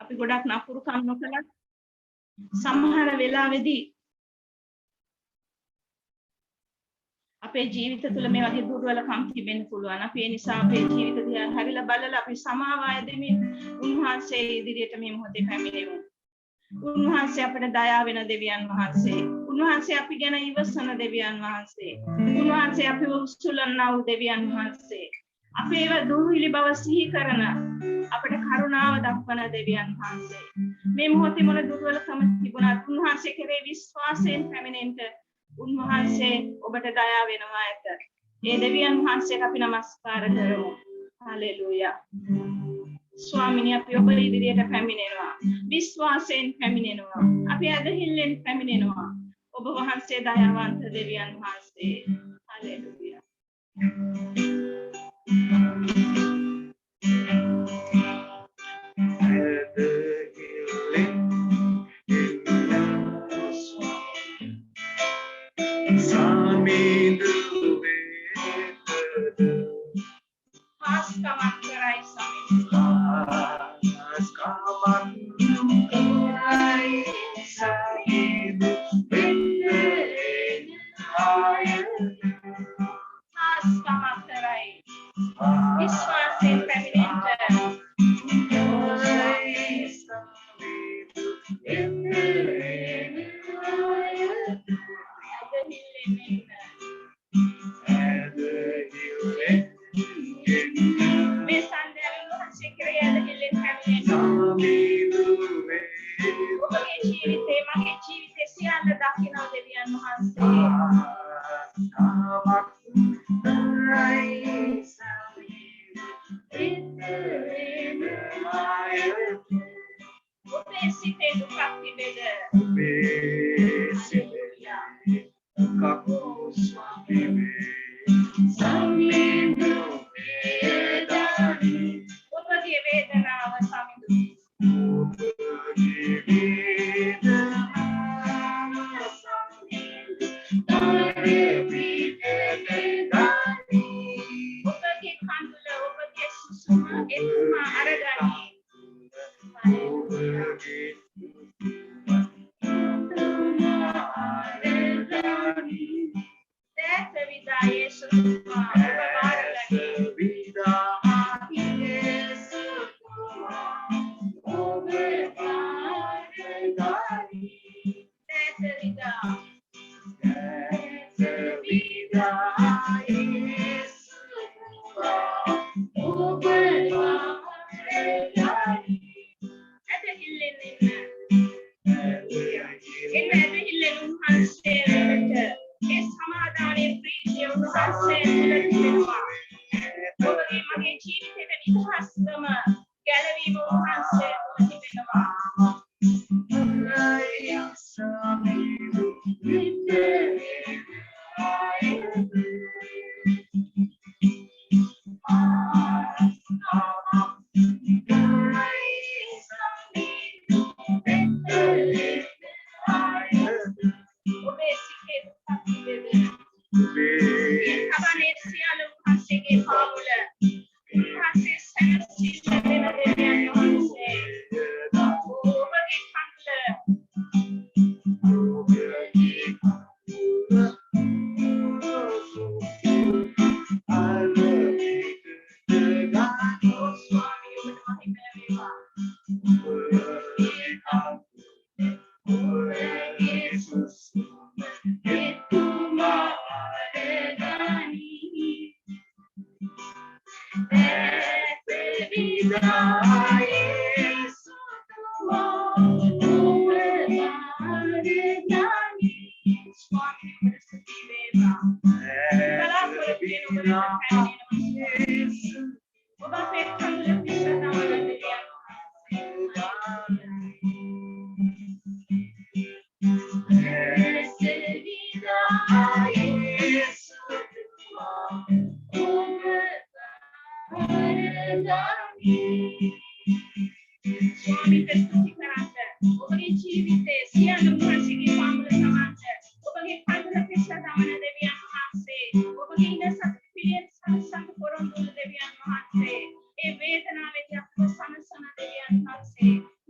අපි ගොඩක් නපුරු කම් නොකලත් සමහර වෙලාවෙදී අපේ ජීවිත තුළ මේ වගේ දුර්වලකම් තිබෙන්න පුළුවන්. අපි ඒ නිසා අපේ ජීවිත දිහා හරිලා බලලා අපි සමාව අයදෙමින් උන්වහන්සේ ඉදිරියට මේ මොහොතේ පැමිණෙමු. උන්වහන්සේ අපට දයාව වෙන දෙවියන් වහන්සේ. උන්වහන්සේ අපි ගැන ඉවසන දෙවියන් වහන්සේ. උන්වහන්සේ අපිව උස්සලනා වූ දෙවියන් වහන්සේ. අපේව දුර්විලි බව සිහි කරන අපට කරුණාව දක්වන දෙවියන් වහන්සේ. මේ මොහොතේ මොන දුර්වලකම තිබුණත් උන්වහන්සේ කෙරේ විශ්වාසයෙන් පැමිණෙන්න උන්වහන්සේ ඔබට දයාව වෙනවා ඇත. ඒ දෙවියන් වහන්සේට අපි නමස්කාර කරමු. හලෙලූයා. ස්වාමිනී අපි ඔබ ඉදිරියට පැමිණෙනවා. විශ්වාසයෙන් පැමිණෙනවා. අපි ඇදහිල්ලෙන් පැමිණෙනවා. ඔබ වහන්සේ දයාවන්ත දෙවියන් වහන්සේ. හලෙලූයා.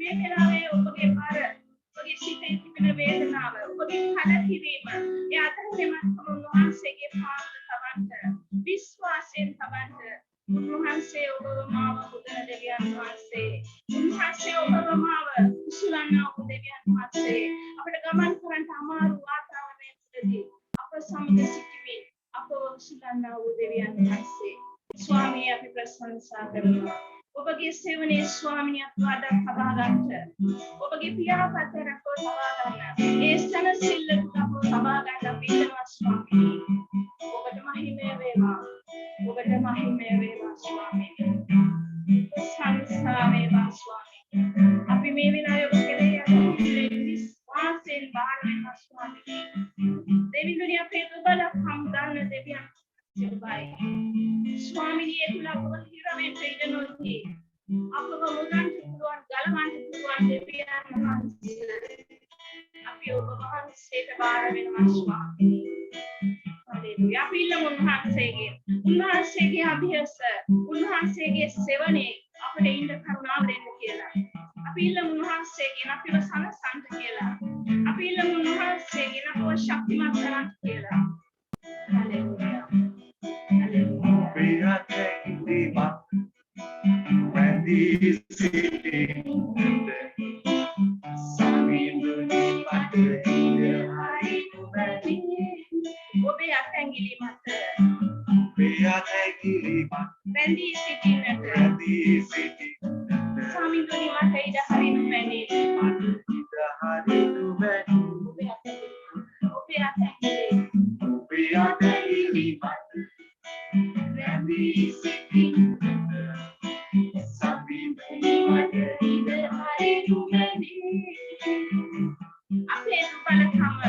මේ වෙලාවේ ඔබගේ බර ඔබගේ සිතේ තිබෙන වේදනාව ඔබගේ කලකිරීම ඒ අතරේම උන්වහන්සේගේ පාද තබන්න විශ්වාසයෙන් තබන්න උන්වහන්සේ ඔබව මාව පුදන දෙවියන් වහන්සේ උන්වහන්සේ ඔබව මාව කුසලනා වූ දෙවියන් වහන්සේ අපිට ගමන් කරන්න අමාරු වාතාවරණය තුළදී අප සමග සිටිමින් අපව කුසලනා වූ දෙවියන් වහන්සේ ස්වාමී අපි ප්‍රශංසා කරනවා ඔබගේ සේවනයේ ස්වාමිනිය අප තබා ගන්නට ඔබගේ පියාපත රැකෝ තබා ගන්න ඒ සනසිල්ල අප තබා ගන්න අපි ඉල්ලනවා ස්වාමී ඔබට මහිමය වේවා ඔබට මහිමය වේවා ස්වාමී සංසා වේවා ස්වාමී අපි මේ වෙලාවේ ඔබ කෙරෙහි යන විශ්වාසයෙන් බාර වෙනවා ස්වාමී දෙවියන් අපේ දුබලකම් දන්න දෙවියන් ස්වාමිනිය තුල අපව හිරවෙන්න ඉඩ නොදී අපව මුදන්ට පුළුවන් ගලවන්න පුළුවන් දෙවියන් වහන්සේ අපි ඔබ වහන්සේට බාර වෙනවා ස්වාමී හalleluya අපි උන්වහන්සේගේ අභියස උන්වහන්සේගේ සෙවණේ අපිට ඉන්න කරුණාව දෙන්න කියලා අපි උන්වහන්සේගෙන් අපිව සනසන්න කියලා අපි උන්වහන්සේගෙන් අපව ශක්තිමත් කරන්න කියලා hallelujah We are taking the back when this city Obe atangili mata we are taking the back Randy city nata Sami doni mata ida hari nu mani Obe atangili we are taking the back Randy city Sami doni mata ida hari nu mani Ape tu balakama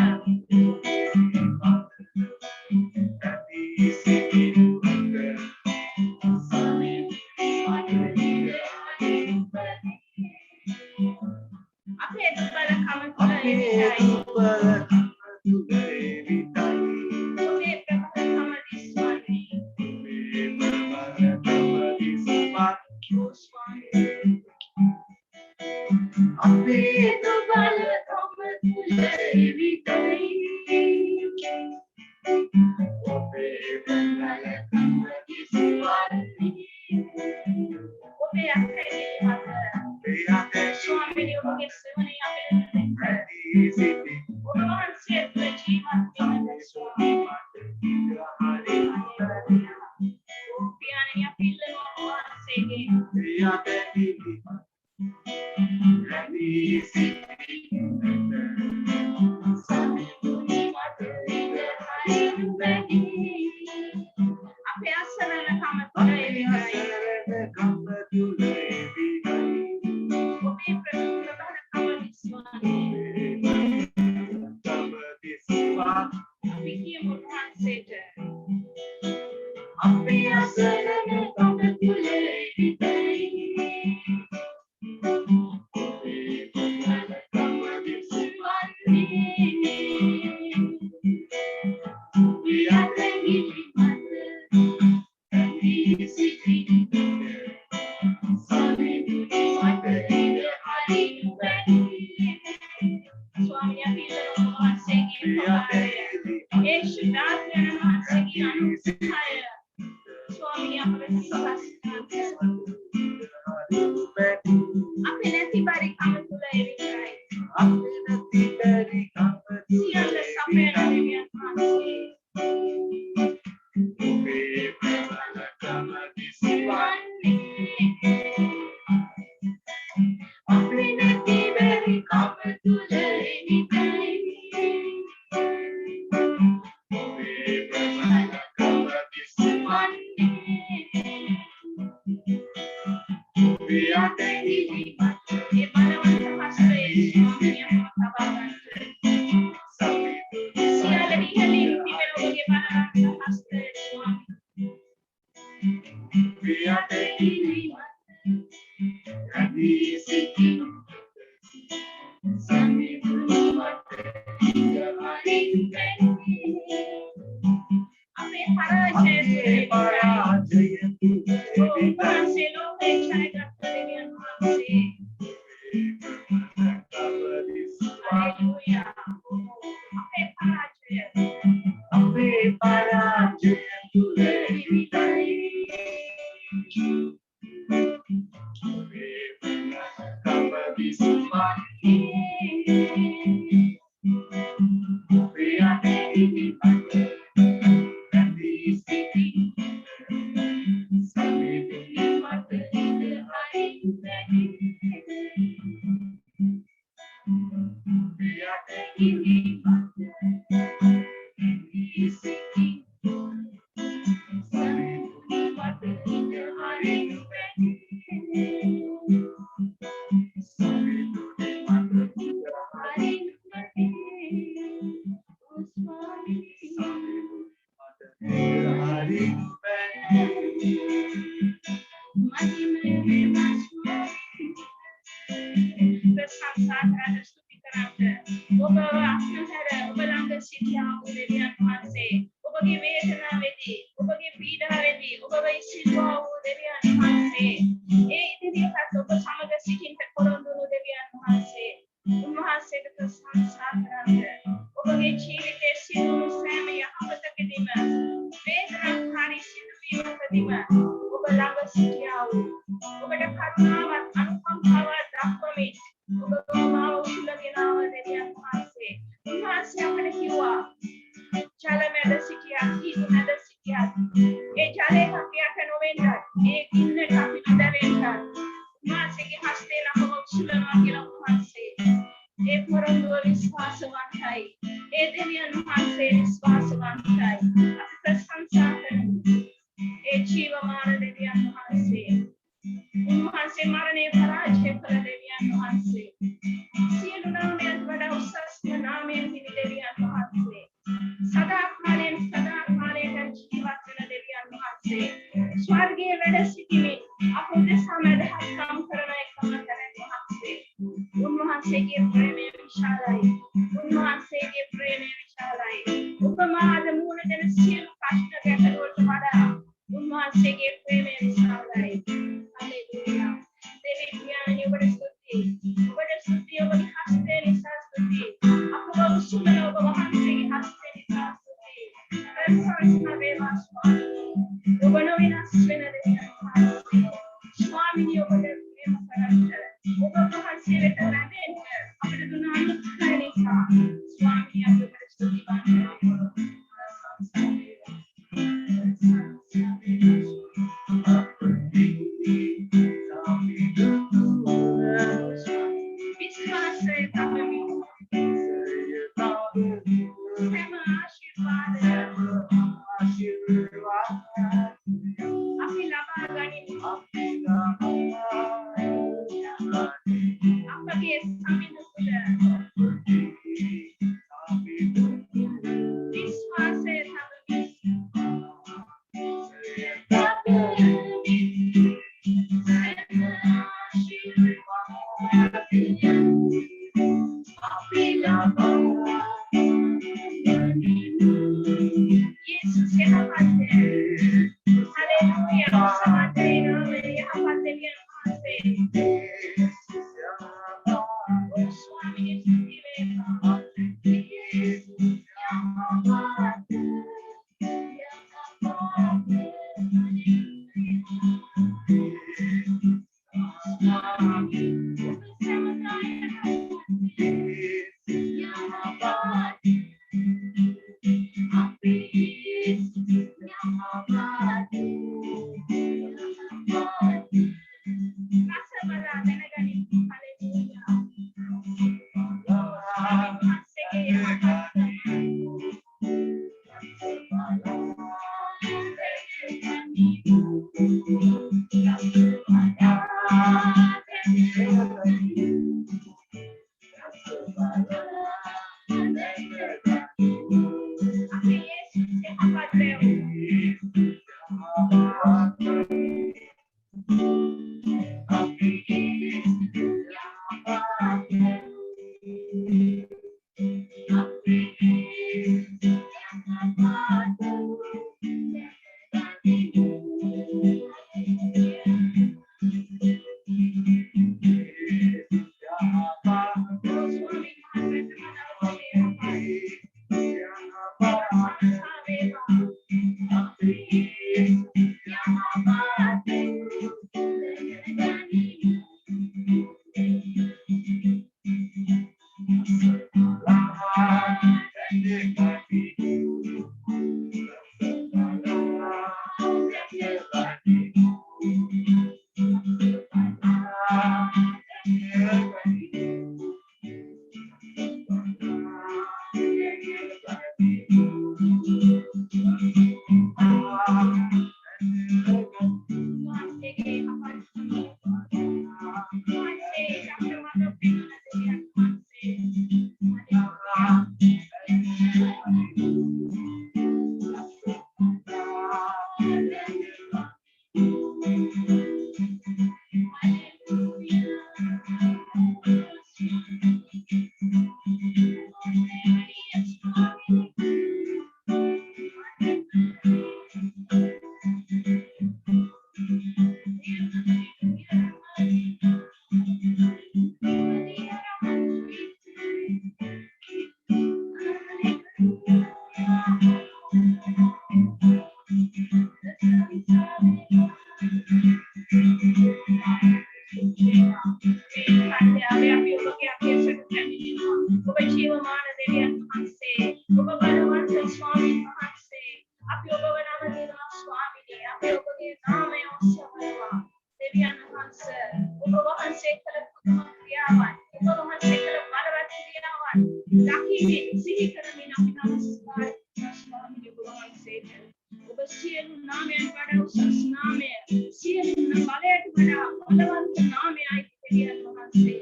වහන්සේ අපි ඔබගේ අපේක්ෂක පැමිණෙනවා ඔබ ජීවමාන දෙවියන් වහන්සේ ඔබ බලවන්ත ස්වාමීන් වහන්සේ අපි ඔබව නම දෙනවා ස්වාමීනි අපි ඔබගේ නාමය ඔස්සවනවා දෙවියන් වහන්සේ ඔබ වහන්සේ කළ පුදුම ක්‍රියාවන් ඔබ වහන්සේ කළ බලවත් ක්‍රියාවන් දකිමින් සිහි කරමින් අපි නමස්කාර කරනවා ස්වාමීනි ඔබ වහන්සේට ඔබ සියලු නාමයන් වඩා උසස් නාමය සියලු බලයට වඩා බලවන්ත නාමයයි දෙවියන් වහන්සේ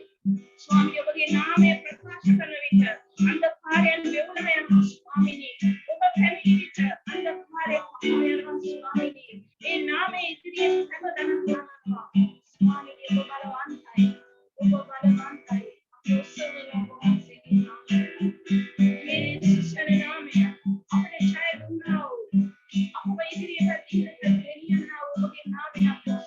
ස්වාමීනි ඔබගේ නාමය ප්‍රකාශ කරන විට අන්ධකාරයන් වෙවුලම යනවා ස්වාමීනි ඔබ පැමිණි විට අන්ධකාරය යනවා ස්වාමීනි ඒ නාමයේ ඉදිරියේ හැමදැනම යනවා ස්වාමීනි ඔබ බලවන්තයි ඔබ බලවන්තයි අපි ඔස්සවන ඔබ වහන්සේගේ නාමය යේසුස්ගේ නාමය අපේ ජය දුන්නා වූ අප ඉදිරියට ගෙනියනා වූ ඔබගේ නාමය අපි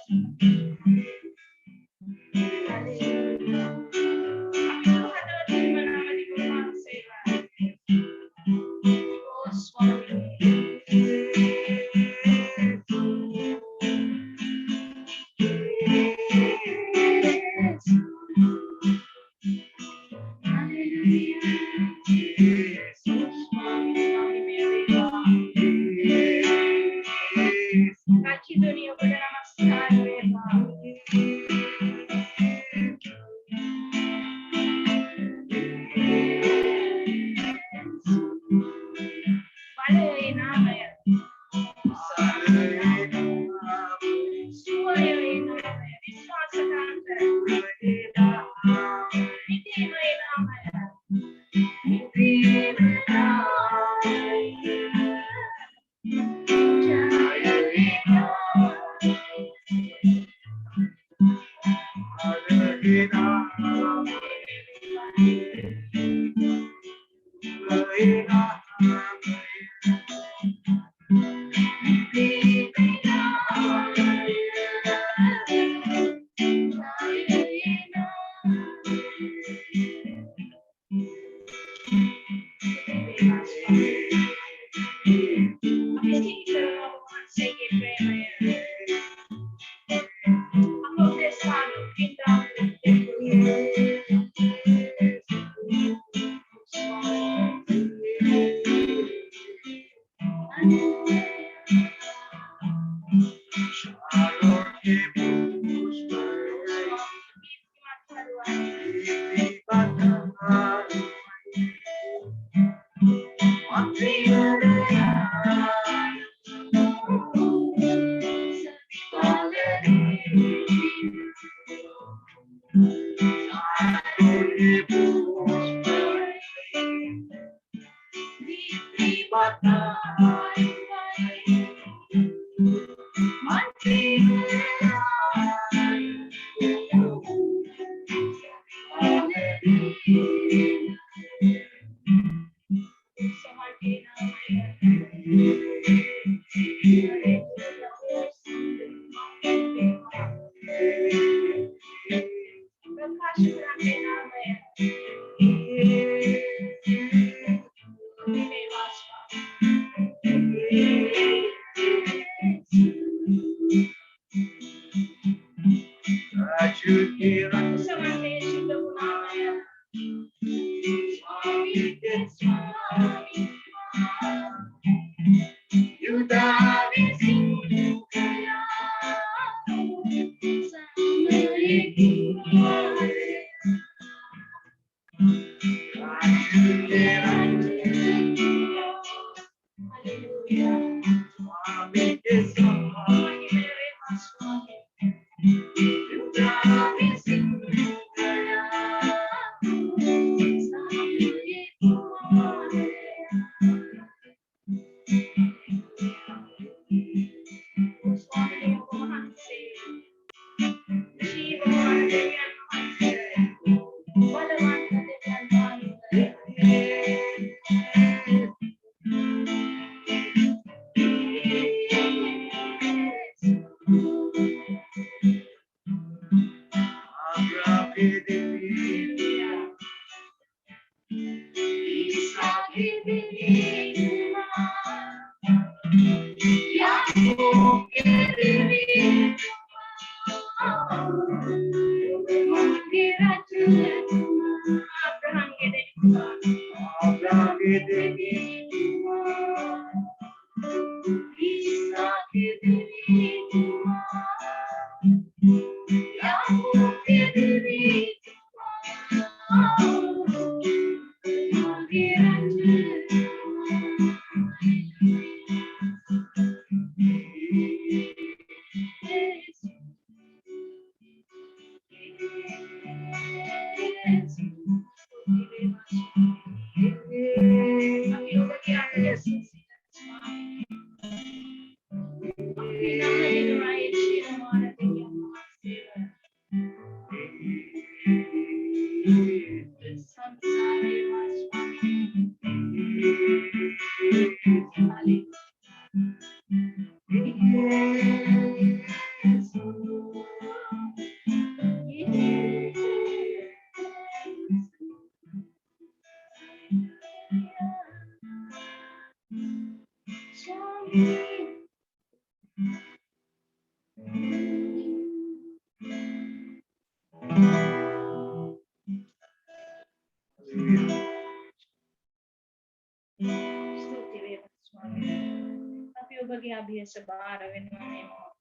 ඔබගේ අභියස බාර වෙනවා මේ මොහොත.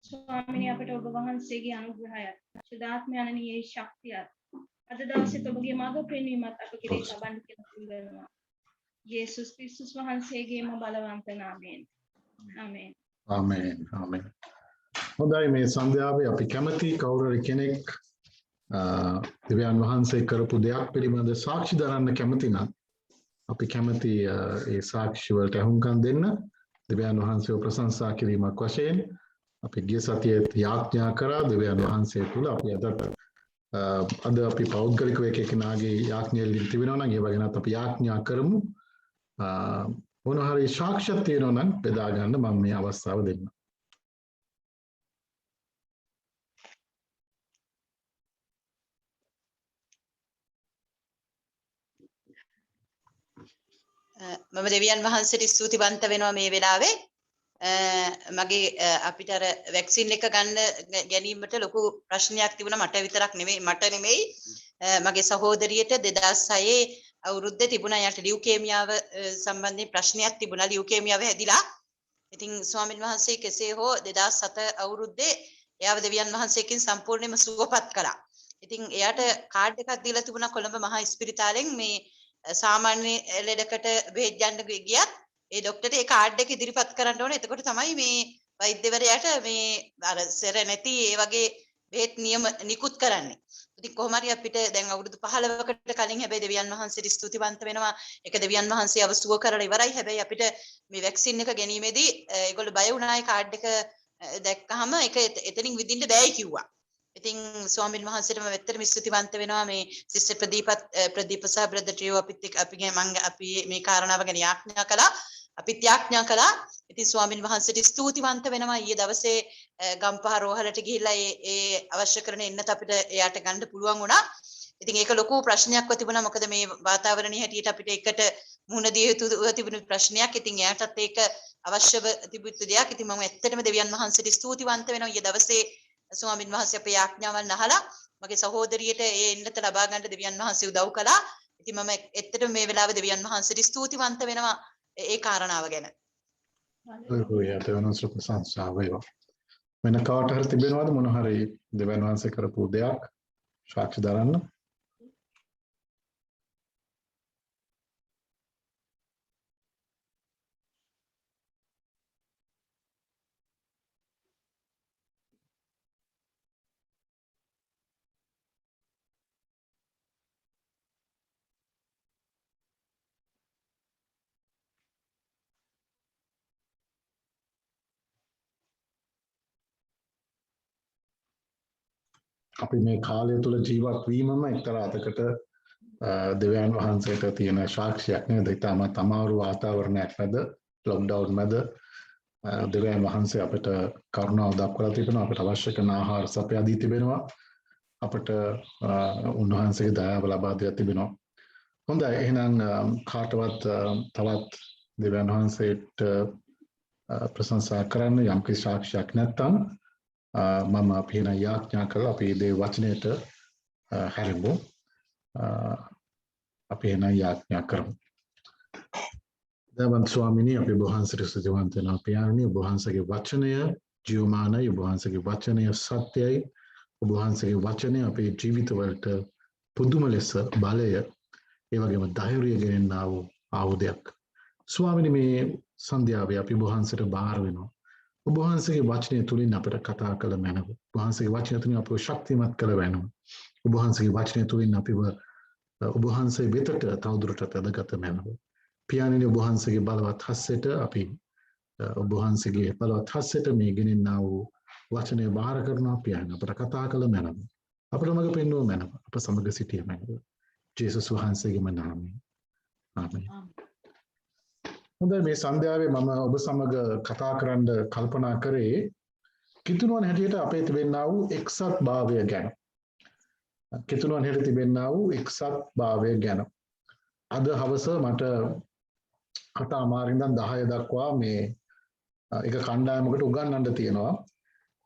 ස්වාමිනේ අපට ඔබ වහන්සේගේ අනුග්‍රහයත් සුදාත්ම යනනී ශක්තියත් අද දවසේ ඔබගේ මඟ පෙන්වීමත් අප කෙරෙහි සබන් කියලා යේසුස් ක්‍රිස්තුස් වහන්සේගේම බලවන්ත නාමයෙන්. ආමේන්. ආමේන්. ආමේන්. හොඳයි මේ සන්ධ්‍යාවේ අපි කැමති කවුරු හරි කෙනෙක් දෙවියන් වහන්සේ කරපු දෙයක් පිළිබඳ සාක්ෂි දරන්න කැමති නම් අපි කැමති ඒ සාක්ෂි වලට අහුම්කම් දෙන්න දෙවියන් වහන්සේව ප්‍රශංසා කිරීමක් වශයෙන් අපි ගිය සතියේ යාඥා කරා දෙවියන් වහන්සේ තුල අපි අද අපි පෞද්ගලිකව එක එකනාගේ යාඥා තිබෙනවා නම් ඒ වගේනත් අපි යාඥා කරමු මොන හරි සාක්ෂියක් තියෙනවා නම් බෙදා ගන්න මම මේ අවස්ථාව දෙන්නම්. මම දෙවියන් වහන්සේට ස්තුතිවන්ත වෙනවා මේ වෙලාවේ මගේ අපිට අර වැක්සින් එක ගන්න ගැනීමට ලොකු ප්‍රශ්නයක් තිබුණා මට විතරක් නෙමෙයි මගේ සහෝදරියට 2006 අවුරුද්දේ තිබුණා යාට ලියුකේමියාව සම්බන්ධයෙන් ප්‍රශ්නයක් තිබුණා ලියුකේමියාව හැදිලා ඉතින් ස්වාමීන් වහන්සේ කෙසේ හෝ 2007 අවුරුද්දේ එයාව දෙවියන් වහන්සේකින් සම්පූර්ණයෙන්ම සුවපත් කළා. ඉතින් එයාට කාඩ් එකක් දීලා තිබුණා කොළඹ මහා ස්පිරිතාලෙන් මේ සාමාන්‍ය ලෙඩකට බෙහෙත් ගන්න ගියත් ඒ ડોක්ටර් ඒ කාඩ් එක ඉදිරිපත් කරන්න ඕනේ. එතකොට තමයි මේ වෛද්‍යවරයාට මේ අර සෙර නැති ඒ වගේ බෙහෙත් නියම නිකුත් කරන්නේ. ඉතින් කොහොම හරි අපිට දැන් අවුරුදු 15කට කලින් හැබැයි දෙවියන් වහන්සේට ස්තුතිවන්ත වෙනවා. ඒක දෙවියන් වහන්සේ අවසුව කරලා ඉවරයි. හැබැයි අපිට මේ වැක්සින් එක ගැනීමේදී ඒගොල්ලෝ බය වුණා ඒ කාඩ් එක දැක්කහම ඒක එතනින් විදින්න බෑයි කිව්වා. ඉතින් ස්වාමීන් වහන්සේටම වෙත්තට ස්තුතිවන්ත වෙනවා මේ සිස්ටර් ප්‍රදීප සහ බ්‍රදර් ට්‍රියෝ අපි මේ කාරණාව ගැන යාඥා කළා. අපිත් යාඥා කළා. ඉතින් ස්වාමීන් වහන්සේට ස්තුතිවන්ත වෙනවා ඊයේ දවසේ ගම්පහ රෝහලට ගිහිල්ලා ඒ අවශ්‍ය කරන එන්නත අපිට එයාට ගන්න පුළුවන් වුණා. ඉතින් ඒක ලොකු ප්‍රශ්නයක්ව තිබුණා. මොකද මේ වාතාවරණයේ හැටියට අපිට එකට මුහුණ දිය යුතු තිබුණු ප්‍රශ්නයක්. ඉතින් එයාටත් ඒක අවශ්‍යව තිබුත් දෙයක්. ඉතින් මම ඇත්තටම දෙවියන් වහන්සේට ස්තුතිවන්ත වෙනවා ඊයේ දවසේ ස්වාමීන් වහන්සේ අපේ යාඥාවන් අහලා මගේ සහෝදරියට ඒ එන්නත ලබා ගන්න දෙවියන් වහන්සේ උදව් කළා. ඉතින් මම ඇත්තටම මේ වෙලාවේ දෙවියන් වහන්සේට ස්තුතිවන්ත වෙනවා ඒ කාරණාව ගැන. හොය දෙවනස් ප්‍රශංසා වේවා. වෙන කාට හරි තිබෙනවද මොන හරි දෙවියන් වහන්සේ කරපු දෙයක් සාක්ෂි දරන්න? අපි මේ කාලය තුල ජීවත් වීමම එක්තරා අතකට දෙවියන් වහන්සේට තියෙන සාක්ෂියක් නේද? ඉතාමත් අමාරු වාතාවරණයක් මැද ලොක්ඩවුන් මැද දෙවියන් වහන්සේ අපිට කරුණාව දක්වලා තිබෙනවා. අපිට අවශ්‍ය කරන ආහාර සපයා දී තිබෙනවා. අපිට උන්වහන්සේගේ දයාව ලබා දී තිබෙනවා. හොඳයි එහෙනම් කාටවත් තවත් දෙවියන් වහන්සේට ප්‍රශංසා කරන්න යම් කිසි සාක්ෂියක් නැත්නම් මම අපි එන යාඥා කළා අපි දේ වචනයට හැරෙමු. අපි එන යාඥා කරමු. දවන් ස්වාමීනි අපි වහන්සේට ස්තුතිවන්ත වෙනවා. පියාණනි වහන්සේගේ වචනය ජීවමානයි. වහන්සේගේ වචනය සත්‍යයි. වහන්සේගේ වචනය අපේ ජීවිතවලට පුදුම ලෙස බලය ඒ වගේම ධෛර්යය ගෙනෙන්නා වූ ආයුධයක්. ස්වාමිනී මේ සන්ධ්‍යාවේ අපි ඔබ වහන්සේට බාර වෙනවා. ඔබ වහන්සේගේ වචනය තුලින් අපිට කතා කළ මැනව. ඔබ වහන්සේගේ වචනය තුලින් අපිව ශක්තිමත් කළ මැනව. ඔබ වහන්සේගේ වචනය තුලින් අපිව ඔබ වහන්සේ වෙතට තවදුරටත් ඇදගත මැනව. පියාණෙනි ඔබ වහන්සේගේ බලවත් හස්සෙට අපි ඔබ වහන්සේගේ බලවත් හස්සෙට මේ ගෙනෙන්නා වූ වචනය බාර කරනවා පියාණෙනි. අපට කතා කළ මැනව. අපට මඟ පෙන්වුව මැනව. අප සමග සිටිය මැනව. ජේසුස් වහන්සේගේම නාමයෙන්. ආමේන්. හොඳයි මේ සන්ධ්‍යාවේ මම ඔබ සමග කතා කරන්න කල්පනා කරේ කිතුණුවන් හැටියට අපේ තිබෙන්නා වූ එක්සත් භාවය ගැන. කිතුණුවන් හැටියට තිබෙන්නා වූ එක්සත් භාවය ගැන. අද හවස මට 8:00 ඉඳන් 10 දක්වා මේ එක කණ්ඩායමකට උගන්වන්න තියෙනවා.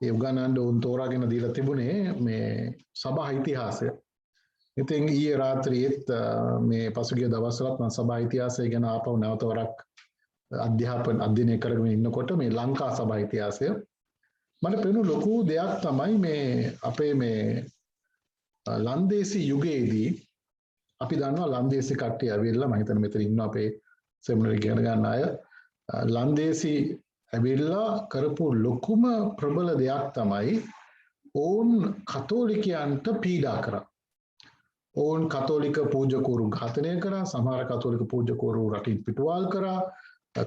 ඒ උගන්වන්න උන් තෝරාගෙන දීලා තිබුණේ මේ සභා ඉතිහාසය. ඉතින් ඊයේ රාත්‍රියේත් මේ පසුගිය දවස්වලත් මම සභා ඉතිහාසය ගැන ආපහු නැවත වරක් අධ්‍යයනය කරගෙන ඉන්නකොට මේ ලංකා සභා ඉතිහාසය මට පෙනුණු ලොකු දෙයක් තමයි මේ අපේ මේ ලන්දේසි යුගයේදී අපි දන්නවා ලන්දේසි කට්ටිය ඇවිල්ලා මම හිතන්නේ මෙතන ඉන්න අපේ සෙමිනරි ඉගෙන ගන්න අය ලන්දේසි ඇවිල්ලා කරපු ලොකුම ප්‍රබල දෙයක් තමයි ඕන් කතෝලිකයන්ට පීඩා කරා. ඕන් කතෝලික පූජකවරු ඝාතනය කරා, සමහර කතෝලික පූජකවරු රටින් පිටුවහල් කරා,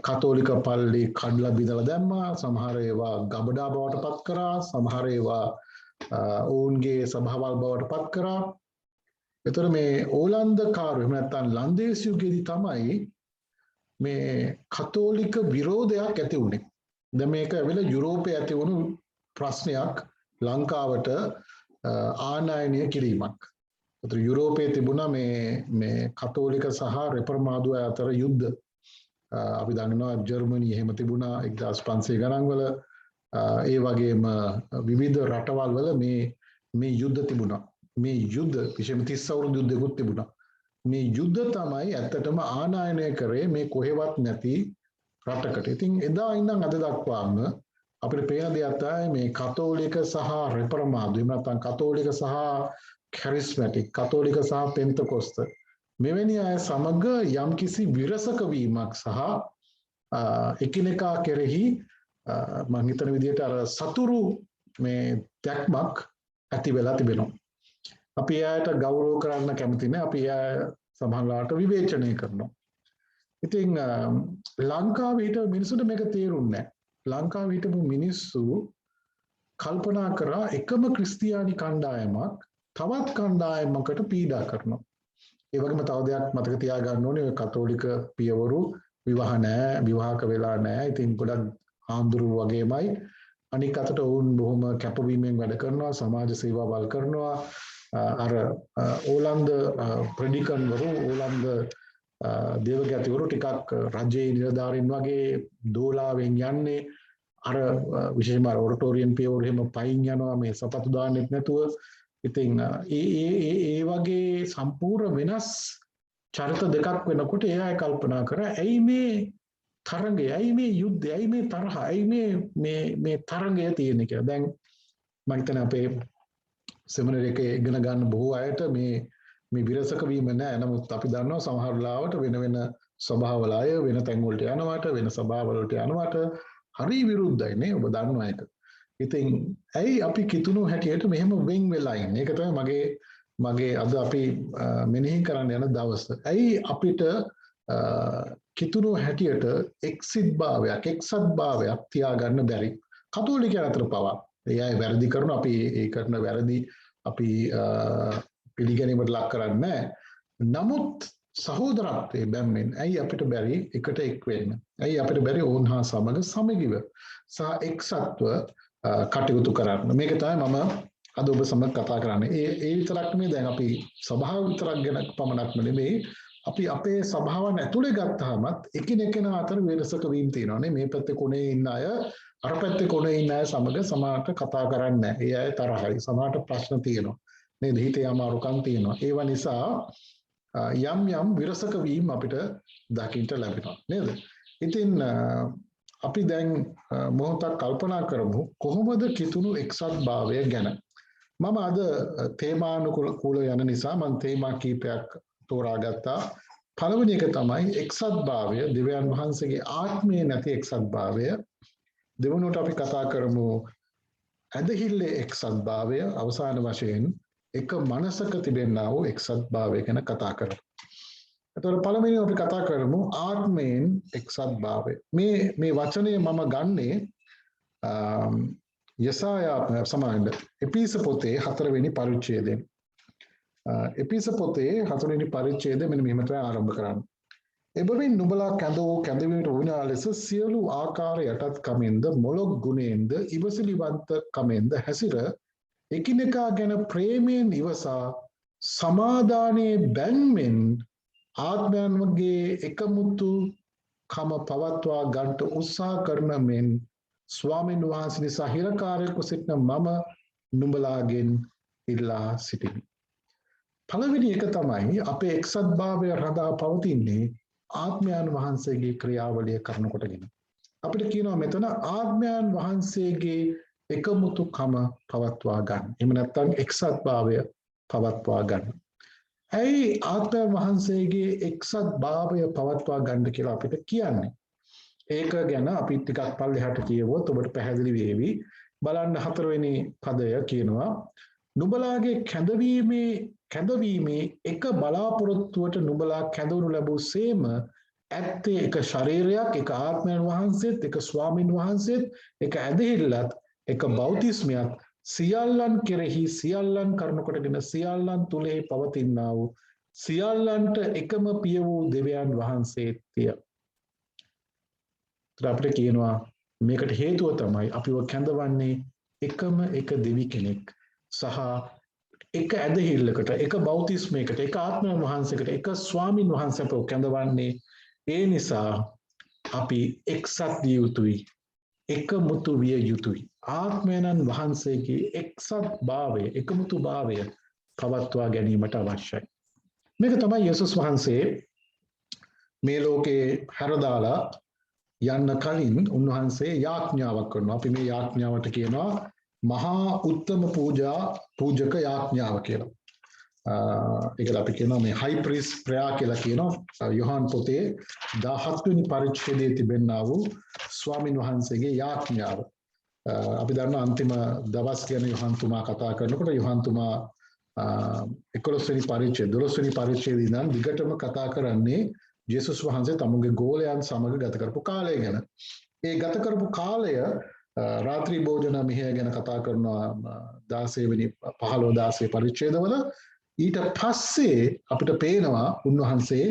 කතෝලික පල්ලි කඩලා බිඳලා දැම්මා, සමහර ඒවා ගබඩා බවට පත් කරා, සමහර ඒවා ඔවුන්ගේ සභාවල් බවට පත් කරා. ඒතර මේ ඕලන්දකාරයෝ එහෙම නැත්නම් ලන්දේසි යුගයේදී තමයි මේ කතෝලික විරෝධයක් ඇති වුණේ. දැන් මේක ඇවිල්ලා යුරෝපයේ ඇති වුණු ප්‍රශ්නයක් ලංකාවට ආනයනය කිරීමක්. ඒතර යුරෝපයේ තිබුණා මේ කතෝලික සහ රෙපර්මාදු අතර යුද්ධ. අපි දන්නවා ජර්මනි එහෙම තිබුණා 1500 ගණන් වල. ඒ වගේම විවිධ රටවල් වල මේ යුද්ධ තිබුණා. මේ යුද්ධ විශේෂම 30 අවුරුදු යුද්ධයකුත් තිබුණා. මේ යුද්ධ තමයි ඇත්තටම ආනයනය කරේ මේ කොහෙවත් නැති රටකට. ඉතින් එදා ඉඳන් අද දක්වාම අපිට පේන දෙයක් තමයි මේ කතෝලික සහ රෙපර්මාදු එහෙම නැත්නම් කතෝලික සහ කැරිස්මැටික්, කතෝලික සහ පෙන්තකොස්ත මෙවැනි අය සමග යම්කිසි විරසක වීමක් සහ එකිනෙකා කෙරෙහි මම හිතන විදිහට අර සතුරු මේ දැක්මක් ඇති වෙලා තිබෙනවා. අපි එයාට ගෞරව කරන්න කැමති නැහැ. අපි එයා සමහරවිට විවේචනය කරනවා. ඉතින් ලංකාවේ හිටපු මිනිස්සුන්ට මේක තේරුන්නේ නැහැ. ලංකාවේ හිටපු මිනිස්සු කල්පනා කරා එකම ක්‍රිස්තියානි කණ්ඩායමක් තවත් කණ්ඩායමකට පීඩා කරනවා. ඒ වගේම තව දෙයක් මතක තියාගන්න ඕනේ ඔය කතෝලික පියවරු විවාහක වෙලා නැහැ. ඉතින් ගොඩක් ආන්දරු වගේමයි. අනික අතට වුන් බොහොම කැපවීමෙන් වැඩ කරනවා, සමාජ සේවාවල් කරනවා. අර ඕලන්ද ප්‍රෙඩිකන්වරු ඕලන්ද දේවගතිවරු ටිකක් රජයේ නිලධාරීන් වගේ දෝලාවෙන් යන්නේ අර විශේෂයෙන්ම ඔරටෝරියන් පියවරු එහෙම පයින් යනවා මේ සපත්තු දාන්නෙත් නැතුව. ඉතින් ඒ වගේ සම්පූර්ණ වෙනස් චරිත දෙකක් වෙනකොට එයා කල්පනා කරා ඇයි මේ තරඟය, ඇයි මේ යුද්ධය, ඇයි මේ තරහ, ඇයි මේ තරඟය තියෙන්නේ කියලා. දැන් මම හිතන්නේ අපේ සෙමිනර් එකේ ඉගෙන ගන්න බොහෝ අයට මේ විරසක වීම නැහැ. නමුත් අපි දන්නවා සමහර ලාවට වෙන සභාවල අය වෙන තැන් වලට යනවාට, වෙන සභාවලට යනවාට හරි විරුද්ධයි නේ. ඔබ දන්නවා ඒක. ඉතින් ඇයි අපි කිතුණු හැටියට මෙහෙම වෙන් වෙලා ඉන්නේ? ඒක තමයි මගේ අද අපි මෙනෙහි කරන්න යන දවස. ඇයි අපිට කිතුණු හැටියට එක්සත් භාවයක් තියාගන්න බැරි? කතෝලිකයන් අතර පවා ඒ අය වැරදි කරන අපි ඒ කරන වැරදි අපි පිළිගැනීමට ලක් කරන්නේ නැහැ. නමුත් සහෝදරත්වයේ බැම්මෙන් ඇයි අපිට බැරි එකට එක් වෙන්න? ඇයි අපිට බැරි ඔවුන් හා සමග සමගිව සහ එක්සත්ව කටයුතු කරන්න? මේක තමයි මම අද ඔබ සමග කතා කරන්නේ. ඒ විතරක් නෙමෙයි, දැන් අපි සභාව විතරක් ගැන පමණක්ම නෙමෙයි, අපි අපේ සභාවන් ඇතුලේ ගත්තාමත් එකිනෙකා අතර වෙනසක වීම තියෙනවා නේ. මේ පැත්තේ කොනේ ඉන්න අය අර පැත්තේ කොනේ ඉන්න අය සමග සමානට කතා කරන්නේ නැහැ. ඒ අය තරහයි, සමානට ප්‍රශ්න තියෙනවා නේද? හිතේ අමාරුකම් තියෙනවා. ඒව නිසා යම් විරසක වීම අපිට දකින්න ලැබෙනවා නේද? ඉතින් අපි දැන් මොහොතක් කල්පනා කරමු කොහොමද කිතුණු එක්සත් භාවය ගැන. මම අද තේමානුකූල යන නිසා මම තේමා කීපයක් තෝරාගත්තා. පළවෙනි එක තමයි එක්සත්භාවය, දෙවියන් වහන්සේගේ ආත්මයේ නැති එක්සත්භාවය. දෙවනුවට අපි කතා කරමු ඇදහිල්ලේ එක්සත්භාවය. අවසාන වශයෙන් එක මනසක තිබෙනා වූ එක්සත්භාවය ගැන කතා කරමු. එතකොට පළවෙනිව අපි කතා කරමු ආත්මයෙන් එක්සත්භාවය. මේ වචනය මම ගන්නේ යසායා සමානද එපිස පොතේ 4 වෙනි පරිච්ඡේදයෙන්. එපිස පොතේ 4 වෙනි පරිච්ඡේදය මෙන්න මෙහෙම තමයි ආරම්භ කරන්නේ. එබැවින් නුඹලා කැඳවූ කැඳවීමට වුණා ලෙස සියලු ආකාර යටත් කමෙන්ද මොළොක් ගුණයෙන්ද ඉවසිලිවන්ත කමෙන්ද හැසිර එකිනෙකා ගැන ප්‍රේමයෙන් ඉවසා සමාදානයේ බැන්මෙන් ආත්මයන්ගේ එකමුතු කම පවත්වා ගන්නට උත්සාහ කරන මෙන් ස්වාමීන් වහන්සේ නිසා හිරකාරයෙකු සිටින මම නුඹලාගෙන් ඉල්ලා සිටිමි. පළවෙනි එක තමයි අපේ එක්සත්භාවය රඳා පවතින්නේ ආත්මයන් වහන්සේගේ ක්‍රියාවලිය කරන කොටගෙන. අපිට කියනවා මෙතන ආත්මයන් වහන්සේගේ එකමුතුකම පවත්වා ගන්න. එහෙම නැත්නම් එක්සත්භාවය පවත්වා ගන්න. ඇයි ආත්මයන් වහන්සේගේ එක්සත්භාවය පවත්වා ගන්න කියලා අපිට කියන්නේ? ඒක ගැන අපි ටිකක් පල්ලෙහාට කියවුවොත් ඔබට පැහැදිලි වේවි. බලන්න 4 වෙනි පදය කියනවා නුඹලාගේ කැඳවීමේ එක බලාපොරොත්තුවට නුඹලා කැඳවනු ලැබූ සේම ඇත්තේ එක ශරීරයක්, එක ආත්මයන් වහන්සේත්, එක ස්වාමින් වහන්සේත්, එක ඇදහිල්ලත්, එක බෞතිස්මයක් සියල්ලන් කෙරෙහි සියල්ලන් කරන කොටගෙන සියල්ලන් තුලෙහි පවතිනා වූ සියල්ලන්ට එකම පිය වූ දෙවියන් වහන්සේත්ය. අපිට කියනවා මේකට හේතුව තමයි අපිව කැඳවන්නේ එකම එක දෙවි කෙනෙක් සහ එක ඇදහිල්ලකට, එක බෞතිස්මයකට, එක ආත්මයන් වහන්සේකට, එක ස්වාමින් වහන්සේ අපව කැඳවන්නේ. ඒ නිසා අපි එක්සත් විය යුතුයි, එකමුතු විය යුතුයි. ආත්මයන් වහන්සේගේ එක්සත් භාවය, එකමුතු භාවය පවත්වා ගැනීමට අවශ්‍යයි. මේක තමයි යේසුස් වහන්සේ මේ ලෝකේ හැරදාලා යන්න කලින් උන්වහන්සේ යාඥාවක් කරනවා. අපි මේ යාඥාවට කියනවා මහා උත්තම පූජක යාඥාව කියලා. ඒකට අපි කියනවා මේ හයි ප්‍රීස්ට් ප්‍රෙයර් කියලා කියනවා. යොහාන් පොතේ 17 වෙනි පරිච්ඡේදයේ තිබෙනා වූ ස්වාමින් වහන්සේගේ යාඥාව. අපි දන්නා අන්තිම දවස් ගැන යොහාන් තුමා කතා කරනකොට යොහාන් තුමා 11 වෙනි පරිච්ඡේදය 12 වෙනි පරිච්ඡේදය ඉඳන් දිගටම කතා කරන්නේ යේසුස් වහන්සේ තමුගේ ගෝලයන් සමග ගත කරපු කාලය ගැන. ඒ ගත කරපු කාලය රාත්‍රී භෝජන මෙහෙය ගැන කතා කරනවා 16 වෙනි 15 16 පරිච්ඡේදවල. ඊට පස්සේ අපිට පේනවා උන්වහන්සේ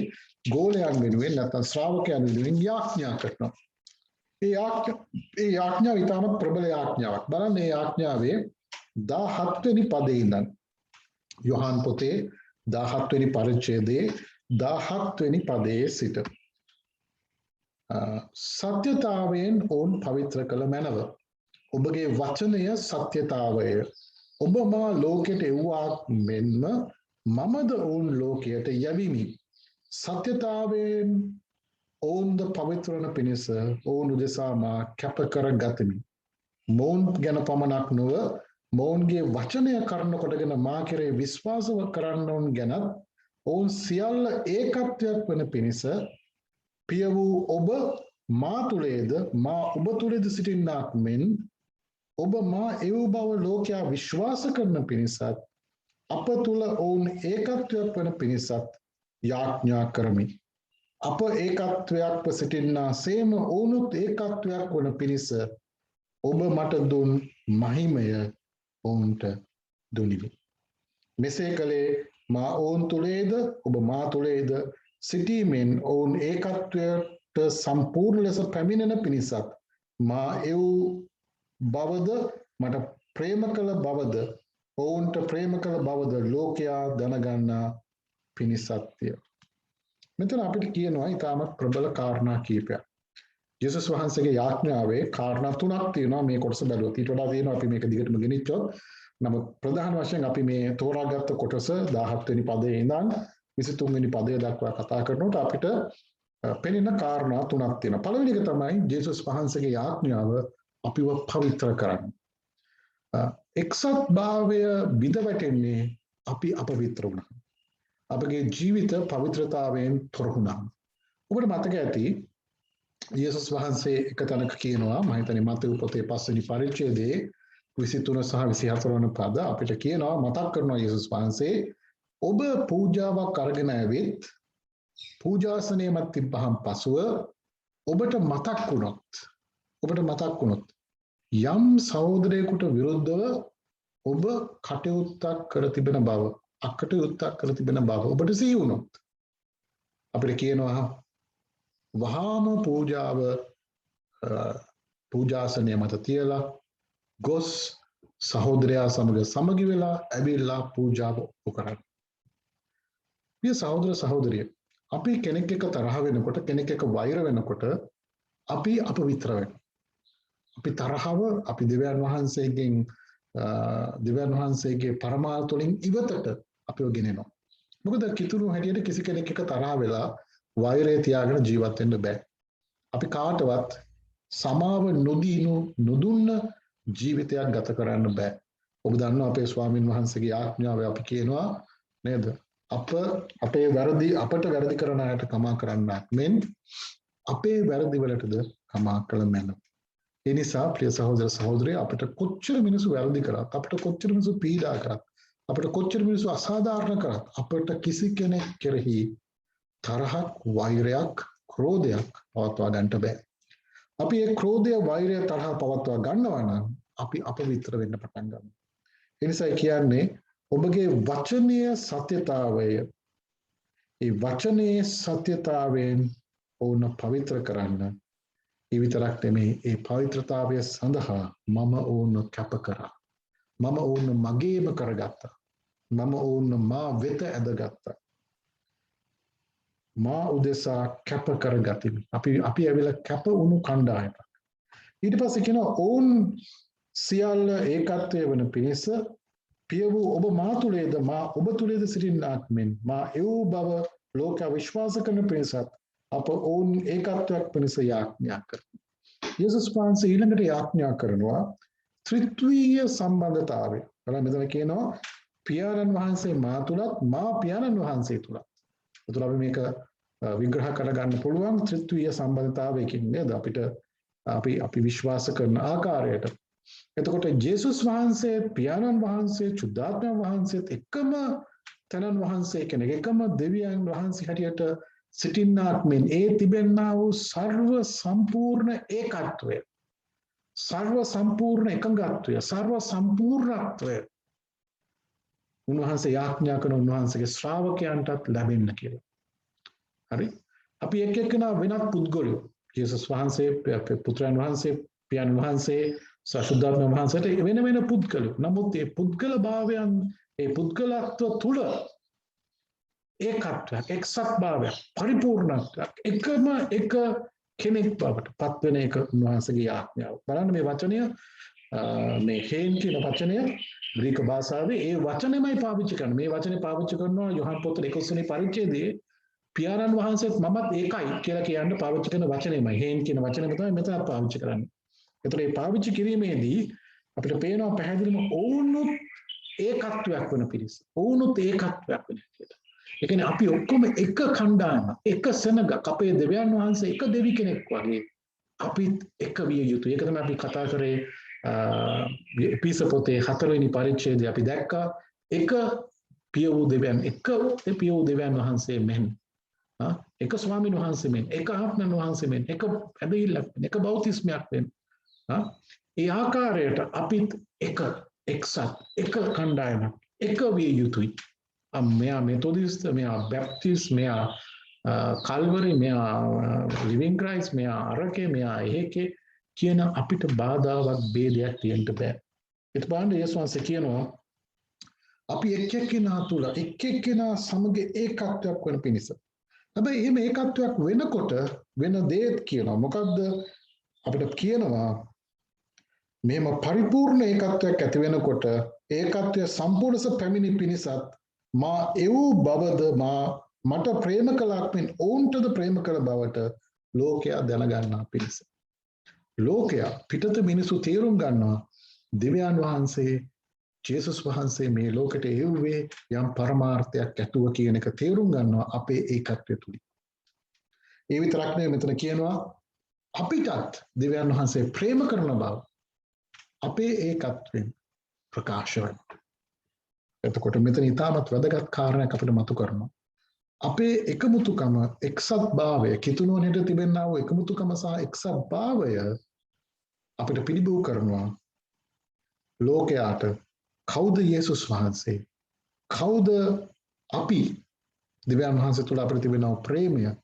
ගෝලයන් වෙනුවෙන් නැත්නම් ශ්‍රාවකයන් වෙනුවෙන් යාඥා කරනවා. ඒ යාඥාව ඉතාමත් ප්‍රබල යාඥාවක්. බලන්න මේ යාඥාවේ 17 වෙනි පදේ ඉඳන් යොහාන් පොතේ 17 වෙනි පරිච්ඡේදයේ 17 වෙනි පදයේ සිට සත්‍යතාවයෙන් ඔවුන් පවිත්‍ර කළ මැනව. ඔබගේ වචනය සත්‍යතාවය. ඔබ මා ලෝකයට එව්වා මෙන්ම මමද ඔවුන් ලෝකයට යැවිමි. සත්‍යතාවයෙන් ඔවුන්ද පවිත්‍රවන පිණිස ඔවුන් උදෙසා මා කැප කර ගතිමි. මොවුන් ගැන පමණක් නොව මොවුන්ගේ වචනය කරන කොටගෙන මා කෙරේ විශ්වාසව කරන්නවුන් ගැනත් ඔවුන් සියල්ල ඒකත්වයක් වන පිණිස පිය වූ ඔබ මා තුලේද මා ඔබ තුලේද සිටින්නාක් මෙන් ඔබ මා එව් බව ලෝකයා විශ්වාස කරන පිණිසත් අප තුල ඔවුන් ඒකත්වයක් වන පිණිසත් යාඥා කරමි. අප ඒකත්වයක්ව සිටින්නා සේම ඔවුනුත් ඒකත්වයක් වන පිණිස ඔබ මට දුන් මහිමය ඔවුන්ට දුනිමි. මෙසේ කළේ මා ඔවුන් තුලේද ඔබ මා තුලේද සිටීමෙන් ඔවුන් ඒකත්වයට සම්පූර්ණ ලෙස පැමිණෙන පිණිසත් මා එව් බවද මට ප්‍රේම කළ බවද ඔවුන්ට ප්‍රේම කළ බවද ලෝකයා දැනගන්නා පිණිසත්ය. මෙතන අපිට කියනවා ඉතාමත් ප්‍රබල කාරණා කීපයක්. යේසුස් වහන්සේගේ යාඥාවේ කාරණා 3ක් තියෙනවා මේ කොටස බැලුවොත්. ඊට වඩා තියෙනවා අපි මේක දිගටම ගෙනිච්චොත්. නමුත් ප්‍රධාන වශයෙන් අපි මේ තෝරාගත්ත කොටස 17 වෙනි පදයේ ඉඳන් 23 වෙනි පදය දක්වා කතා කරනකොට අපිට පෙනෙන කාරණා 3ක් තියෙනවා. පළවෙනි එක තමයි යේසුස් වහන්සේගේ යාඥාව අපිව පවිත්‍ර කරන්න. එක්සත් භාවය බිඳ වැටෙන්නේ අපි අපවිත්‍ර වුණා. අපගේ ජීවිත පවිත්‍රතාවයෙන් තොර වුණා. ඔබට මතක ඇති යේසුස් වහන්සේ එක තැනක කියනවා මම හිතන්නේ මතෙව් පොතේ 5 වෙනි පරිච්ඡේදයේ 23 සහ 24 වන පද අපිට කියනවා මතක් කරනවා යේසුස් වහන්සේ ඔබ පූජාවක් අරගෙන ඇවිත් පූජාසනයේ මත තිබ්බහම පසුව ඔබට මතක් වුණොත් යම් සහෝදරයෙකුට විරුද්ධව ඔබ කටයුත්තක් කර තිබෙන බව අකටයුත්තක් කර තිබෙන බව ඔබට සිහි වුණොත් අපිට කියනවා වහාම පූජාසනය මත තියලා ගොස් සහෝදරයා සමග සමගි වෙලා ඇවිල්ලා පූජාව කරන්න. මේ සහෝදර සහෝදරිය අපි කෙනෙක් එක්ක තරහ වෙනකොට කෙනෙක් එක්ක වෛර වෙනකොට අපි අපවිත්‍ර වෙනවා. අපි තරහව අපි දෙවියන් වහන්සේගේ පරමාර්ථ වලින් ඉවතට අපිව ගෙනෙනවා. මොකද කිතුණු හැටියට කිසි කෙනෙක් එක්ක තරහ වෙලා වෛරය තියාගෙන ජීවත් වෙන්න බෑ. අපි කාටවත් සමාව නොදුන්න ජීවිතයක් ගත කරන්න බෑ. ඔබ දන්නවා අපේ ස්වාමින් වහන්සේගේ ආඥාව අපි කියනවා නේද? අපේ වැරදි අපට වැරදි කරන අයට කමා කරන්නක් මෙන් අපේ වැරදි වලටද කමා කළ මැන. ඒ නිසා ප්‍රිය සහෝදර සහෝදරිය අපිට කොච්චර මිනිස්සු වැරදි කරත් අපිට කොච්චර මිනිස්සු පීඩා කරත් අපිට කොච්චර මිනිස්සු අසාධාරණ කරත් අපිට කිසි කෙනෙක් කෙරෙහි තරහක් වෛරයක් ක්‍රෝධයක් පවත්වා ගන්නට බෑ. අපි ඒ ක්‍රෝධය වෛරය තරහ පවත්වා ගන්නවා නම් අපි අපවිත්‍ර වෙන්න පටන් ගන්නවා. ඒ නිසා කියන්නේ ඔබගේ වචනීය සත්‍යතාවය ඒ වචනේ සත්‍යතාවයෙන් ඕන පවිත්‍ර කරන්න ඒ විතරක් නෙමෙයි ඒ පවිත්‍රතාවය සඳහා මම ඕන කැප කරා. මම ඕන මගේම කරගත්තා. මම ඕන මා වෙත ඇදගත්තා. මා උදෙසා කැප කරගතිමි. අපි ඇවිල්ලා කැප වුණු කණ්ඩායමක්. ඊට පස්සේ කියනවා ඔවුන් සියල්ල ඒකත්වයේ වන පිණිස පිය වූ ඔබ මා තුලේද මා ඔබ තුලේද සිටින්නාක් මෙන් මා එව් බව ලෝකයා විශ්වාස කරන පිණිසත් අප ඔවුන් ඒකත්වයක් පිණිස යාඥා කරනවා. යේසුස් වහන්සේ ඊළඟට යාඥා කරනවා ත්‍රිත්වීය සම්බන්ධතාවය. බලන්න මෙතන කියනවා පියාණන් වහන්සේ මා තුලත් මා පියාණන් වහන්සේ තුලත්. ඒතර අපි මේක විග්‍රහ කරගන්න පුළුවන් ත්‍රිත්වීය සම්බන්ධතාවයකින් නේද අපි විශ්වාස කරන ආකාරයට. එතකොට ජේසුස් වහන්සේ පියාණන් වහන්සේ චුද්ධාත්ම වහන්සේත් එකම තනන් වහන්සේ කෙනෙක් එකම දෙවියන් වහන්සේ හැටියට සිටින්නාක් මෙන් ඒ තිබෙන්නා වූ සර්ව සම්පූර්ණ ඒකත්වය සර්ව සම්පූර්ණ එකඟත්වය සර්ව සම්පූර්ණත්වය උන්වහන්සේ යාඥා කරන උන්වහන්සේගේ ශ්‍රාවකයන්ටත් ලැබෙන්න කියලා. හරි? අපි එක එකනා වෙනත් පුද්ගලයෝ ජේසුස් වහන්සේ පුත්‍රයන් වහන්සේ පියාණන් වහන්සේ සසුද්ධාත්ම වහන්සේට වෙන වෙන පුද්ගලයෝ. නමුත් මේ පුද්ගල භාවයන් ඒ පුද්ගලත්ව තුල ඒකත්වයක් එක්සත් භාවයක් පරිපූර්ණත්වයක් එකම එක කෙනෙක් බවට පත් වෙන එක උන්වහන්සේගේ ආඥාව. බලන්න මේ වචනය මේ හේන් කියන වචනය ග්‍රීක භාෂාවේ ඒ වචනයමයි පාවිච්චි කරන්නේ. මේ වචනේ පාවිච්චි කරනවා යොහන් පොත 11 වෙනි පරිච්ඡේදයේ පියාණන් වහන්සේත් මමත් ඒකයි කියලා කියන්න පාවිච්චි කරන වචනයමයි. හේන් කියන වචනයම තමයි මෙතන පාවිච්චි කරන්නේ. ඒතර මේ පාවිච්චි කිරීමේදී අපිට පේනවා පැහැදිලිවම ඕනොත් ඒකත්වයක් වෙන පිරිස. ඕනොත් ඒකත්වයක් වෙන කියලා. ඒ කියන්නේ අපි ඔක්කොම එක කණ්ඩායමක්, එක සෙනගක්, අපේ දෙවියන් වහන්සේ එක දෙවි කෙනෙක් වගේ අපිත් එක විය යුතුයි. ඒක තමයි අපි කතා කරේ එපිස පොතේ 4 වෙනි පරිච්ඡේදයේ අපි දැක්කා එක පිය වූ දෙවියන් පිය වූ දෙවියන් වහන්සේ මෙන් එක ස්වාමීන් වහන්සේ මෙන් එක ආත්මයන් වහන්සේ මෙන් එක ඇදහිල්ලක් මෙන් එක බෞතිස්මයක් මෙන් ඒ ආකාරයට අපිත් එක්සත් එක කණ්ඩායමක් එක විය යුතුයි. මෙයා මෙතොදිස්ත මෙයා බැප්ටිස්ට් මෙයා කල්වරි මෙයා ලිවිං ක්‍රයිස්ට් මෙයා අරකේ මෙයා එහෙකේ කියන අපිට බාධාවක් ભેදයක් තියෙන්න බෑ. ඒත් බලන්න යේසුස් වහන්සේ කියනවා අපි එක් එක්කෙනා තුල එක් එක්කෙනා සමග ඒකත්වයක් වෙන පිණිස. හැබැයි එහෙම ඒකත්වයක් වෙනකොට වෙන දේත් කියනවා. මොකද්ද? අපිට කියනවා මෙහෙම පරිපූර්ණ ඒකත්වයක් ඇති වෙනකොට ඒකත්වය සම්පූර්ණස පැමිණි පිණිසත් මා එව් බවද මා මට ප්‍රේම කළාක් මෙන් ඔවුන්ටද ප්‍රේම කළ බවට ලෝකයා දැනගන්නා පිණිස. ලෝකයා පිටත මිනිසු තේරුම් ගන්නවා දෙවියන් වහන්සේ ජේසුස් වහන්සේ මේ ලෝකෙට එව්වේ යම් පරමාර්ථයක් ඇතුව කියන එක තේරුම් ගන්නවා අපේ ඒකත්වය තුලින්. ඒ විතරක් නෙවෙයි මෙතන කියනවා අපිටත් දෙවියන් වහන්සේ ප්‍රේම කරන බව අපේ ඒකත්වයෙන් ප්‍රකාශ වෙනවා. එතකොට මෙතන ඊටමත් වැදගත් කාරණයක් අපිට මතු කරනවා. අපේ එකමුතුකම එක්සත් භාවය කිතුණුවනට තිබෙනා වූ එකමුතුකම සහ එක්සත් භාවය අපිට පිළිබිඹු කරනවා ලෝකයාට කවුද යේසුස් වහන්සේ කවුද අපි දෙවියන් වහන්සේ තුළ අපිට තිබෙනා ප්‍රේමය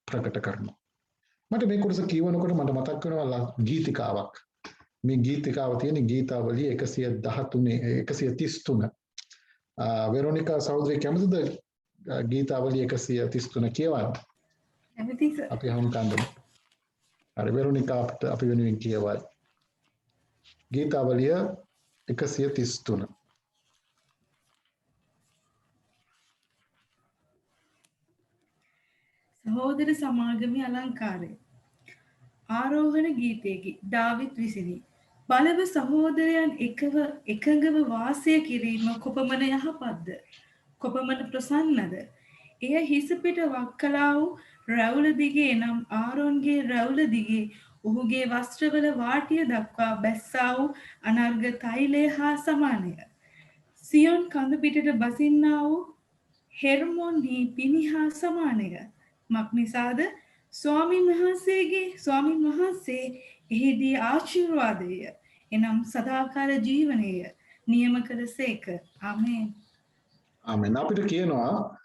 ප්‍රකට කරනවා. මට මේ කොටස කියවනකොට මට මතක් වෙනවා ගීතිකාවක්. මේ ගීතිකාව තියෙන ගීතාවලිය 133 වෙරොනිකා සහෝදරිය කැමතිද ගීතාවලිය 133 කියවන්න? කැමතියි සර්. අපි හම් කන්දමු. හරි වෙරොනිකා අපි වෙනුවෙන් කියවයි. ගීතාවලිය 133. සහෝදර සමාගමේ අලංකාරය. ආරෝහණ ගීතයේකි දාවිත් විසිනි. බලව සහෝදරයන් එකඟව වාසය කිරීම කොපමණ යහපත්ද? කොපමණ ප්‍රසන්නද? එය හිස පිට වක්කලා වූ රැවුල දිගේ නම් ආරෝන්ගේ රැවුල දිගේ ඔහුගේ වස්ත්‍රවල වාටිය දක්වා බැස්සා වූ අනර්ග තෛලය හා සමානය. සියොන් කඳ පිටට බසින්නා වූ හෙර්මොන්හි පිණි හා සමානය. මක්නිසාද ස්වාමින් වහන්සේ එහිදී ආශිර්වාදය එනම් සදාකාල ජීවනය නියම කළසේක. ආමේන්. ආමෙන්. අපිට කියනවා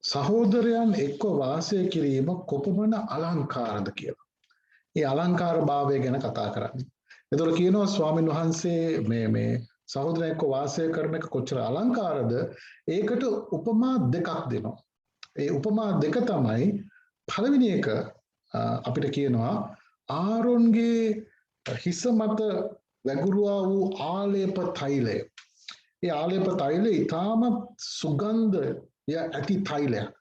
සහෝදරයන් එක්ව වාසය කිරීම කොපමණ අලංකාරද කියලා. ඒ අලංකාර භාවය ගැන කතා කරන්නේ. එතකොට කියනවා ස්වාමින් වහන්සේ මේ සහෝදරයන් එක්ව වාසය කරන එක කොච්චර අලංකාරද ඒකට උපමා දෙකක් දෙනවා. ඒ උපමා දෙක තමයි පළවෙනි එක අපිට කියනවා ආරොන්ගේ හිස මත වැගුරුවා වූ ආලේප තෛලය. ඒ ආලේප තෛලය ඊටම සුගන්ධය ඇති තෛලයක්.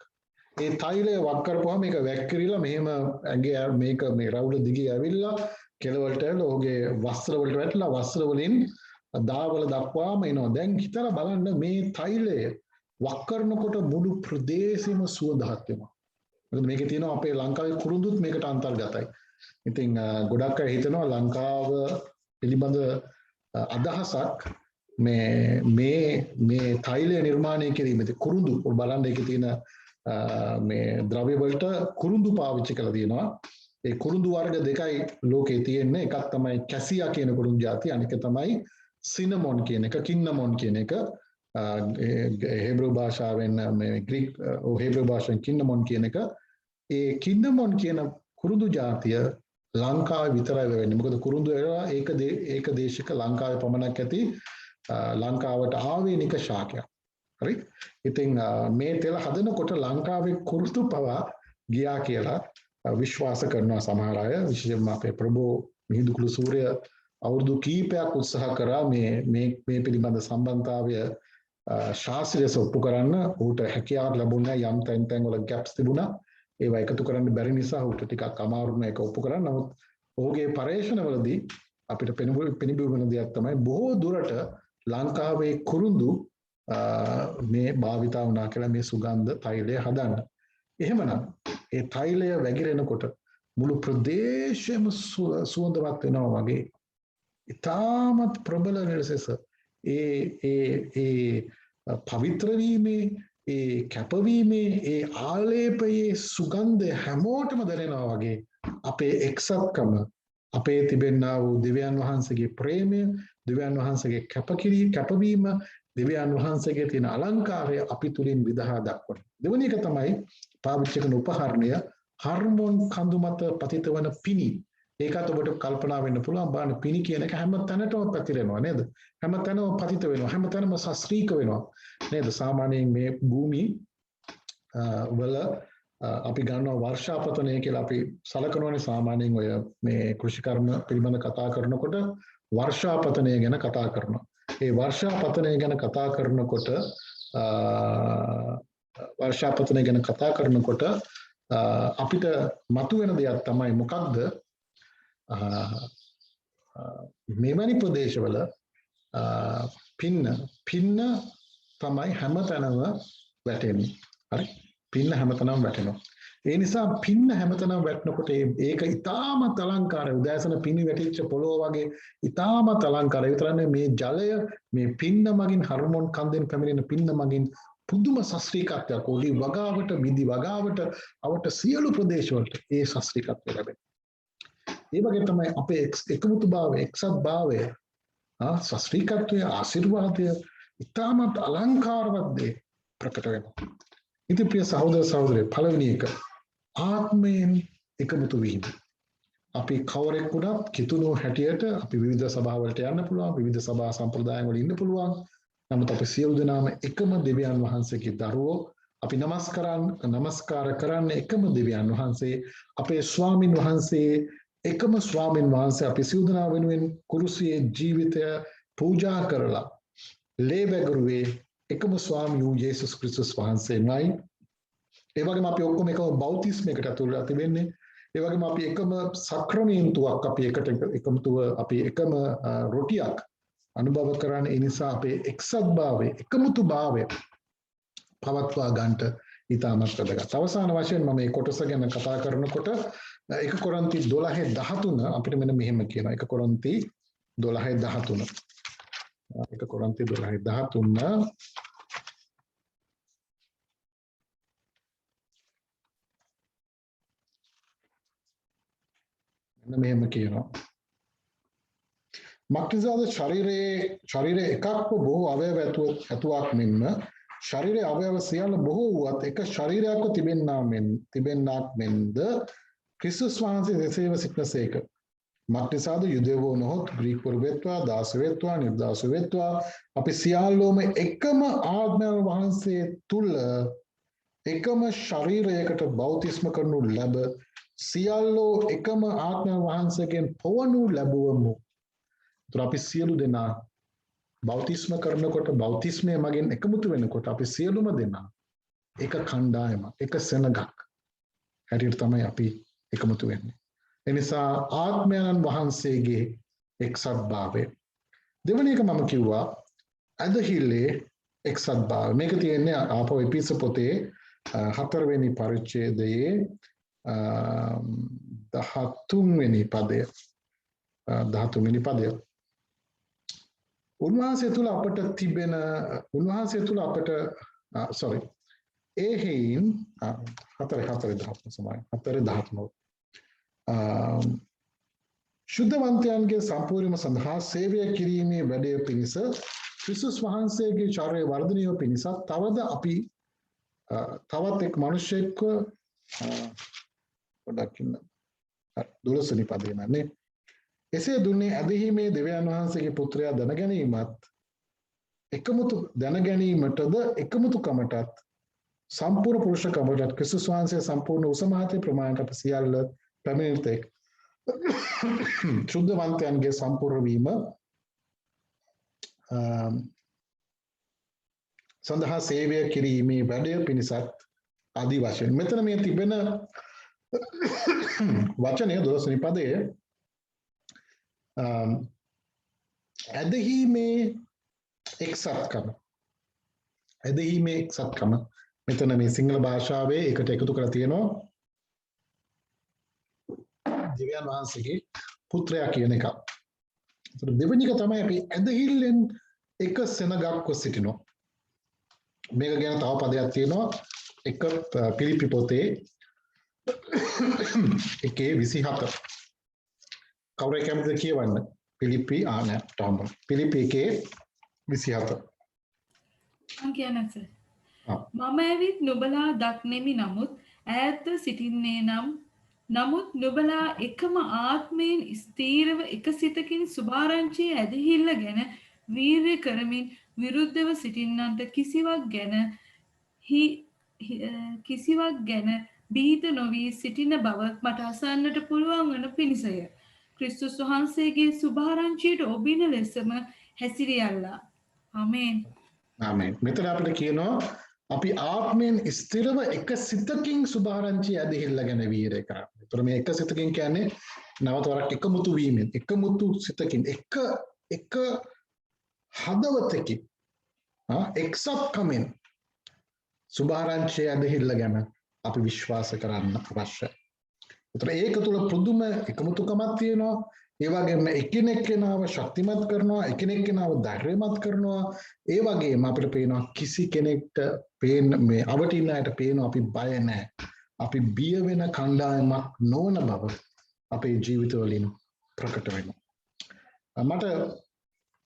ඒ තෛලය වක් කරපුවාම මේක වැක්කිරිලා මෙහෙම ඇඟේ මේක මේ රවුල දිගේ ඇවිල්ලා කෙළවලට ඇවිල්ලා ඔහුගේ වස්ත්‍ර වලට වැටලා වස්ත්‍ර වලින් දාවල දක්වාම එනවා. දැන් හිතලා බලන්න මේ තෛලය වක් කරනකොට මුළු ප්‍රදේශෙම සුවඳහත් වෙනවා. මොකද මේකේ තියෙනවා අපේ ලංකාවේ කුරුඳුත් මේකට අන්තර්ගතයි. ඉතින් ගොඩක් අය හිතනවා ලංකාව පිළිබඳ අදහසක් මේ තෛලය නිර්මාණය කිරීමේදී කුරුඳු බලන්න ඒකේ තියෙන මේ ද්‍රව්‍ය වලට කුරුඳු පාවිච්චි කරලා තියෙනවා. ඒ කුරුඳු වර්ග දෙකයි ලෝකේ තියෙන්නේ. එකක් තමයි කැසියා කියන කුරුඳු జాති, අනික තමයි සිනමොන් කියන එක, කින්නමොන් කියන එක. හේබ්‍රු භාෂාවෙන් මේ ග්‍රීක හේබ්‍රු භාෂාවෙන් කින්නමොන් කියන එක. ඒ කින්නමොන් කියන කුරුඳු జాතිය ලංකාවේ විතරයි වෙන්නේ. මොකද කුරුඳු ඒක දේශික ලංකාවේ පමණක් ඇති ලංකාවට ආවේනික ශාකයක්. හරි? ඉතින් මේ තෙල හදනකොට ලංකාවේ කුරුඳු පවා ගියා කියලා විශ්වාස කරනවා සමහර අය. විශේෂයෙන්ම අපේ ප්‍රභෝ මිහිඳුකුළු සූර්ය අවුරුදු කීපයක් උත්සාහ කරා මේ පිළිබඳ සම්බන්ධතාවය ශාස්ත්‍රීය ඔප්පු කරන්න. ඌට හැකියාවක් ලැබුණේ යම් තැන් වල ගැප්ස් තිබුණා. ඒවා එකතු කරන්න බැරි නිසා ඌට ටිකක් අමාරු වුණා ඒක ඔප්පු කරන්න. නමුත් ඔහුගේ පරීක්ෂණවලදී අපිට පෙනිබිඹු වෙන දෙයක් තමයි බොහෝ දුරට ලංකාවේ කුරුඳු මේ භාවිතා වුණා කියලා මේ සුගන්ධ තෛලය හදන්න. එහෙමනම් ඒ තෛලය වැగిරෙනකොට මුළු ප්‍රදේශෙම සුවඳවත් වෙනවා වගේ ඉතාමත් ප්‍රබල ලෙස ඒ පවිත්‍ර වීමේ ඒ කැපවීමේ ඒ ආලේපයේ සුගන්ධය හැමෝටම දැනෙනවා වගේ අපේ එක්සත්කම අපේ තිබෙනා වූ දෙවියන් වහන්සේගේ ප්‍රේමය, දෙවියන් වහන්සේගේ කැපවීම, දෙවියන් වහන්සේගේ තියෙන අලංකාරය අපි තුලින් විදහා දක්වන. දෙවෙනි එක තමයි පාවිච්චි කරන උපකරණය හර්මොන් කඳු මත පතිත වන පිණි. ඒකත් ඔබට කල්පනා වෙන්න පුළුවන් බලන්න පිණි කියන එක හැම තැනටම පැතිරෙනවා නේද? හැම තැනම පතිත වෙනවා. හැම තැනම සස්ත්‍රීක වෙනවා නේද? සාමාන්‍යයෙන් මේ භූමි වල අපි ගන්නවා වර්ෂාපතනය කියලා අපි සලකනවානේ සාමාන්‍යයෙන් ඔය මේ කෘෂිකර්ම පිළිබඳ කතා කරනකොට වර්ෂාපතනය ගැන කතා කරනවා. ඒ වර්ෂාපතනය ගැන කතා කරනකොට අපිට මතුවෙන දෙයක් තමයි මොකක්ද? මෙවැනි ප්‍රදේශවල පින්න තමයි හැමතැනම වැටෙන්නේ. හරි? පින්න හැමතැනම වැටෙනවා. ඒ නිසා පින්න හැමතැනම වැටෙනකොට ඒක ඉතාමත් අලංකාරයි. උදෑසන පිණි වැටිච්ච පොළොව වගේ ඉතාමත් අලංකාරයි. විතරනේ මේ ජලය මේ පින්න මගින් හර්මෝන් කන්දෙන් පැමිණෙන පින්න මගින් පුදුම ශාස්ත්‍රීයත්වයක් ඔලි වගාවට මිදි වගාවට අවට සියලු ප්‍රදේශවලට ඒ ශාස්ත්‍රීයත්වය ලැබෙනවා. ඒ වගේ තමයි අපේ එකමුතුභාවය, එක්සත්භාවය, ශාස්ත්‍රීයත්වය, ආශිර්වාදය ඉතාමත් අලංකාරවත් දේ ප්‍රකට වෙනවා. ඉතින් ප්‍රිය සහෝදර සහෝදරියෝ, පළවෙනි එක ආත්මයෙන් එකමුතු වීම. අපි කවරෙක් වුණත් කිතුණු හැටියට අපි විවිධ සභාවලට යන්න පුළුවන්, විවිධ සභා සම්ප්‍රදායන් වල ඉන්න පුළුවන්. නමුත් අපි සියලු දෙනාම එකම දෙවියන් වහන්සේගේ දරුවෝ. අපි නමස්කාර කරන්නේ එකම දෙවියන් වහන්සේ. අපේ ස්වාමින් වහන්සේ එකම ස්වාමින් වහන්සේ. අපි සියලු දෙනා වෙනුවෙන් කුරුසියේ ජීවිතය පූජා කරලා ලේ වැගිරුවේ එකම ස්වාමී වූ යේසුස් ක්‍රිස්තුස් වහන්සේමයි. ඒ වගේම අපි ඔක්කොම එකම බෞතිස්මයකට ඇතුළත් වෙන්නේ. ඒ වගේම අපි එකම සක්‍රමේන්තුවක් අපි එකමතුව අපි එකම රොටියක් අනුභව කරන්නේ. ඒ නිසා අපේ එක්සත්භාවය, එකමුතුභාවය පවත්වා ගන්නට ඉතාමත් වැදගත්. අවසාන වශයෙන් මම මේ කොටස ගැන කතා කරනකොට 1 කොරින්ති 12:13 අපිට මෙන්න මෙහෙම කියනවා. 1 කොරින්ති 12:13 1 කොරින්ති 12:13 මෙන්න මෙහෙම කියනවා. මක්නිසාද ශරීරයේ එකක්ව බොහෝ අවයව ඇතුවක් මෙන්ම ශරීරයේ අවයව සියල්ල බොහෝ වුවත් එක ශරීරයක්ව තිබෙන්නාක් මෙන්ද ක්‍රිස්තුස් වහන්සේ එසේම සිටිනසේක. මක්නිසාද යුදෙවෝ නොහොත් ග්‍රීකවරු වෙත්වා දාස වෙත්වා නිර්දාස වෙත්වා අපි සියල්ලෝම එකම ආත්මය වහන්සේ තුල එකම ශරීරයකට බෞතිස්ම කරනු ලැබ සියල්ලෝ එකම ආත්මය වහන්සේගෙන් පොවනු ලැබුවමු. ඒතර අපි සියලු දෙනා බෞතිස්ම කරනකොට බෞතිස්මය මගින් එකමුතු වෙනකොට අපි සියලුම දෙනා එක කණ්ඩායමක්, එක සෙනගක් හැටියට තමයි අපි එකමුතු වෙන්නේ. එනිසා ආත්මයන් වහන්සේගේ එක්සත්භාවය. දෙවැනි එක මම කිව්වා ඇදහිල්ලේ එක්සත්භාවය. මේක තියෙන්නේ ආපහු එපිස පොතේ 4 වෙනි පරිච්ඡේදයේ 13 වෙනි පදය. 13 වෙනි පදය. උන්වහන්සේ තුල අපට තිබෙන එහෙයින් 4:13 සමායි 4:13 ශුද්ධවන්තයන්ගේ සම්පූර්ණම සඳහා සේවය කිරීමේ වැඩය පිණිස ක්‍රිස්තුස් වහන්සේගේ ශරීරය වර්ධනය පිණිස තවත් එක් මිනිසෙක්ව පොඩ්ඩක් ඉන්න 12 වෙනි පදේ නන්නේ එසේ දුන්නේ ඇදහිීමේ දෙවියන් වහන්සේගේ පුත්‍රයා දැනගැනීමටද එකමුතුකමටත් සම්පූර්ණ පුරුෂකමටත් ක්‍රිස්තුස් වහන්සේ සම්පූර්ණ උසමහතේ ප්‍රමාණයට අප සියල්ල පැමිණෙතෙක් ශුද්ධවන්තයන්ගේ සම්පූර්ණ වීම සඳහා සේවය කිරීමේ වැඩය පිණිසත් ආදී වශයෙන් මෙතන මේ තිබෙන වචනය 12 වෙනි පදයේ ඇදහිීමේ එක්සත්කම මෙතන මේ සිංහල භාෂාවේ එකට එකතු කරලා තියෙනවා දෙවියන් වහන්සේගේ පුත්‍රයා කියන එක. ඒතර දෙවෙනි එක තමයි අපි ඇදහිල්ලෙන් එක සෙනගක්ව සිටිනවා. මේක ගැන තව පදයක් තියෙනවා. එක පිලිපි පොතේ 1:27 කවුරු කැමතිද කියවන්න? පිලිපි නෑ ටොම්. පිලිපි 1:27 මම කියන්න සර්. මම ඇවිත් නුඹලා දක්නෙමි නමුත් ඈත්ව සිටින්නේ නමුත් නුඹලා එකම ආත්මයෙන් ස්ථීරව එක සිතකින් සුභාරංචියේ ඇදහිල්ල ගැන වීර්ය කරමින් විරුද්ධව සිටින්නන්ට කිසිවක් ගැන බීත නොවී සිටින බව මට අසන්නට පුළුවන් වන පිණිසය. ක්‍රිස්තුස් වහන්සේගේ සුභාරංචියට ඔබින ලෙසම හැසිරියල්ලා. ආමේන්. ආමේන්. මෙතන අපිට කියනවා අපි ආත්මයෙන් ස්ථිරව එක සිතකින් සුභාරංචිය ඇදහිල්ල ගැන වීර්ය කරන්න. ඒතර මේ එක සිතකින් කියන්නේ නැවත වරක් එකමුතු වීමෙන් එකමුතු සිතකින් එක හදවතකින් එක්සත්කමෙන් සුභාරංචිය ඇදහිල්ල ගැන අපි විශ්වාස කරන්න අවශ්‍යයි. ඒතර ඒක තුල පුදුම එකමුතුකමක් තියෙනවා. ඒ වගේම එකිනෙකනාව ශක්තිමත් කරනවා, එකිනෙකනාව ධෛර්යමත් කරනවා. ඒ වගේම අපිට පේනවා කිසි කෙනෙක්ට මේ අවටින් අයට පේනවා අපි බය නැහැ. අපි බිය වෙන කණ්ඩායමක් නොවන බව අපේ ජීවිතවලින් ප්‍රකට වෙනවා. මට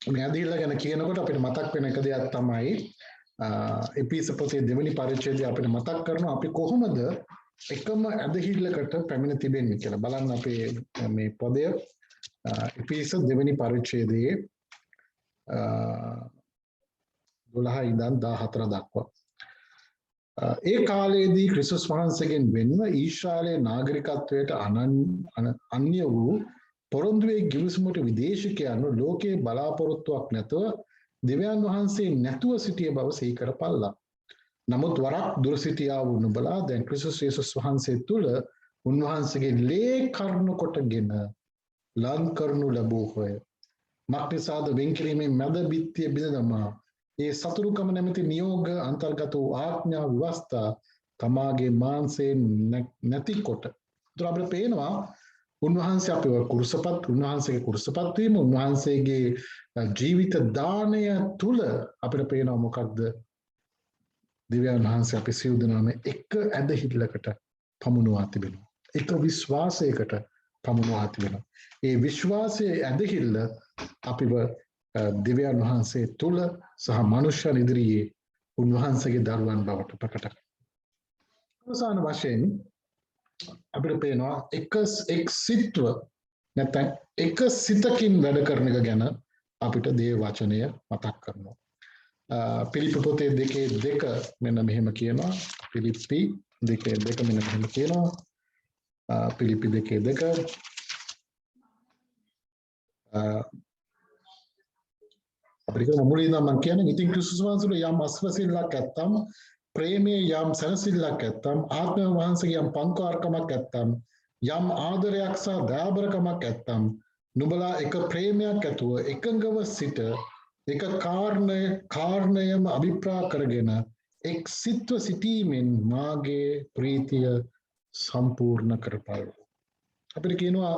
මේ ඇදහිල්ල ගැන කියනකොට අපිට මතක් වෙන එක දෙයක් තමයි එපිස පොතේ දෙවෙනි පරිච්ඡේදය අපිට මතක් කරනවා අපි කොහොමද එකම ඇදහිල්ලකට පැමිණ තිබෙන්නේ කියලා. බලන්න අපේ මේ පොතය එපිස දෙවෙනි පරිච්ඡේදයේ 12 ඉඳන් 14 දක්වා. ඒ කාලයේදී ක්‍රිස්තුස් වහන්සේගෙන් වෙන්ව ඊශ්‍රායලයේ නාගරිකත්වයට අන්‍ය වූ පොරොන්දුවේ ගිවිසුමට විදේශිකයන්ව ලෝකයේ බලාපොරොත්තුවක් නැතුව දෙවියන් වහන්සේ නැතුව සිටිය බව සිහි කරපල්ලා. නමුත් වරක් දුර සිටියා වූ නුඹලා දැන් ක්‍රිස්තුස් යේසුස් වහන්සේ තුල උන්වහන්සේගේ ලේ කරුණු කොටගෙන ලං කරනු ලැබූහොය. මක්නිසාද වෙන්කිරීමේ මැද බිත්තිය බිඳදමා ඒ සතුරුකම නැමැති නියෝග අන්තර්ගත වූ ආඥා ව්‍යවස්ථා තමාගේ මාංශයෙන් නැතිකොට. ඒතර අපිට පේනවා උන්වහන්සේ අපේ උන්වහන්සේගේ කුරුසපත් වීම, උන්වහන්සේගේ ජීවිත දානය තුල අපිට පේනවා මොකක්ද? දෙවියන් වහන්සේ අපි සියලු දෙනාම එක ඇදහිල්ලකට පමුණුවා තිබෙනවා. එක විශ්වාසයකට පමුණුවා තිබෙනවා. ඒ විශ්වාසයේ ඇදහිල්ල අපිව දෙවියන් වහන්සේ තුල සහ මනුෂ්‍යයන් ඉදිරියේ උන්වහන්සේගේ දරුවන් බවට ප්‍රකට කරනවා. අවසාන වශයෙන් අපිට පේනවා එක් සිත්ව නැත්නම් එක සිතකින් වැඩ කරන එක ගැන අපිට දේව වචනය මතක් කරනවා. පිලිප්පි පොතේ 2:2 මෙන්න මෙහෙම කියනවා. පිලිප්පි 2:2 මෙන්න මෙහෙම කියනවා. පිලිප්පි 2:2 අපිට මුලින්ම මම කියන්නේ ඉතින් ක්‍රිස්තුස් වහන්සේට යම් අස්වැසිල්ලක් ඇත්තම්, ප්‍රේමයේ යම් සැනසෙල්ලක් ඇත්තම්, ආත්ම වහන්සේගේ යම් පංකාරකමක් ඇත්තම්, යම් ආදරයක් සහ දයාබරකමක් ඇත්තම්, නුඹලා එක ප්‍රේමයක් ඇතුව එකඟව සිට එක කාරණයම අභිප්‍රාය කරගෙන එක් සිත්ව සිටීමෙන් මාගේ ප්‍රීතිය සම්පූර්ණ කරපළු. අපිට කියනවා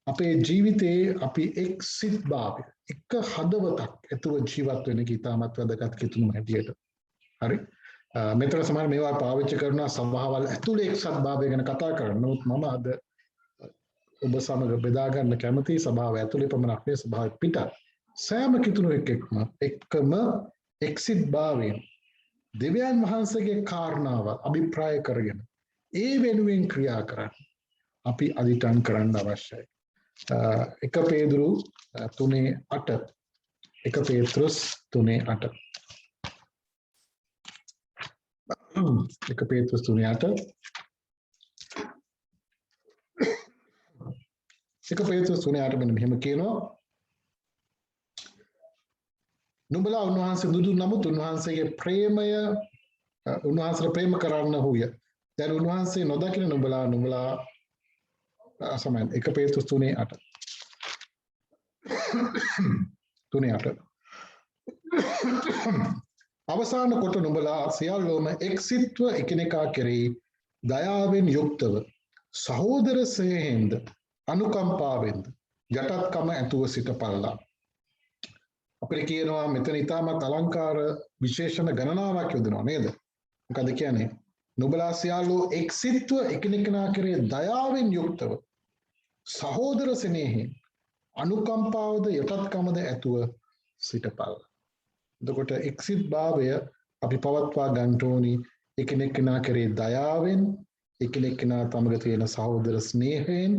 අපේ ජීවිතයේ අපි එක් සිත්භාවය, එක හදවතක් ඇතුව ජීවත් වෙන එක ඉතාමත් වැදගත් කිතුණු හැටියට. හරි? මෙතන සමහර මේවා පාවිච්චි කරන සභාවල් ඇතුලේ එක්සත්භාවය ගැන කතා කරනවා. නමුත් මම අද ඔබ සමග බෙදා ගන්න කැමති සභාව ඇතුලේ පමණක් නෙවෙයි සභාව පිට සෑම කිතුණු එක්කම එක්සිත්භාවයෙන් දෙවියන් වහන්සේගේ කාරණාව අභිප්‍රාය කරගෙන ඒ වෙනුවෙන් ක්‍රියා කරන්න අපි අදිටන් කරන්න අවශ්‍යයි. 1 පේදුරු 3:8 1 පේත්‍රුස් 3:8 1 පේත්‍රුස් 3:8 1 පේත්‍රුස් 3:8 මෙන්න මෙහෙම කියනවා. නුඹලා උන්වහන්සේ දුදු නමුත් උන්වහන්සේගේ ප්‍රේමය උන්වහන්සේට ප්‍රේම කරන්න හුය. දැන් උන්වහන්සේ නොදකින නුඹලා අසමයන් 1 පේත්‍රුස් 3:8 අවසාන කොට නුඹලා සියල්ලෝම එක්සිත්ව එකිනෙකා කෙරෙහි දයාවෙන් යුක්තව සහෝදර ස්නේහයෙන්ද අනුකම්පාවෙන්ද යටත්කම ඇතුව සිටපල්ලා. අපිට කියනවා මෙතන ඉතාමත් අලංකාර විශේෂණ ගණනාවක් යොදනවා නේද? මොකද කියන්නේ? නුඹලා සියල්ලෝ එක්සිත්ව එකිනෙකා කෙරෙහි දයාවෙන් යුක්තව සහෝදර ස්නේහයෙන් අනුකම්පාවද යටත්කමද ඇතුව සිටපල්ලා. එතකොට එක්සිත් භාවය අපි පවත්වා ගන්න ඕනි එකිනෙකා කෙරෙහි දයාවෙන්, එකිනෙකා තමග තියෙන සහෝදර ස්නේහයෙන්,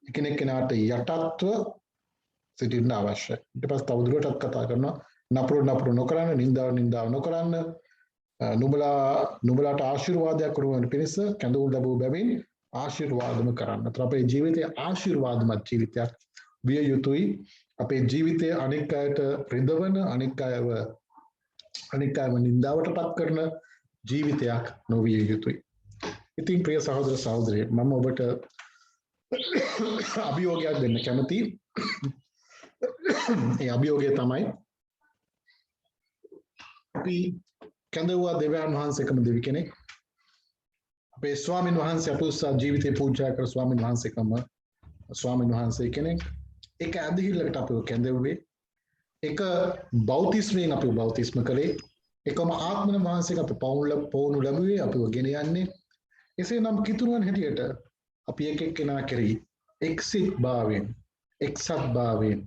එකිනෙකාට යටත්ව සිටින්න අවශ්‍යයි. ඊට පස්සේ තවදුරටත් කතා කරනවා නපුරු නොකරන්න, නින්දාව නොකරන්න, නුඹලාට ආශිර්වාදයක් කරවන පිණිස කැඳවුම් ලැබූ බැවින් ආශිර්වාදම කරන්න. ඒතර අපේ ජීවිතයේ ආශිර්වාදමත් ජීවිතයක් විය යුතුයි. අපේ ජීවිතයේ අනෙක් අයට රිදවන, අනෙක් අයව නින්දාවට පත් කරන ජීවිතයක් නොවිය යුතුයි. ඉතින් ප්‍රිය සහෝදර සහෝදරිය, මම ඔබට අභියෝගයක් දෙන්න කැමතියි. ඒ අභියෝගය තමයි අපි කැඳවුවා දෙවියන් වහන්සේකම දෙවි කෙනෙක්. අපේ ස්වාමීන් වහන්සේ අපේ උත්සාහ ජීවිතේ පූජා කර ස්වාමීන් වහන්සේකම ස්වාමීන් වහන්සේ කෙනෙක්. ඒක ඇදහිල්ලකට අපිව කැඳවුවේ. එක බෞතිස්මයෙන් අපිව බෞතිස්ම කළේ. එකම ආත්මන වහන්සේක අපි පවුණු ලැබුවේ අපිව ගෙන යන්නේ. එසේනම් කිතුරුවන් හැටියට අපි එක එක්කෙනා කෙරෙහි එක්සත් භාවයෙන්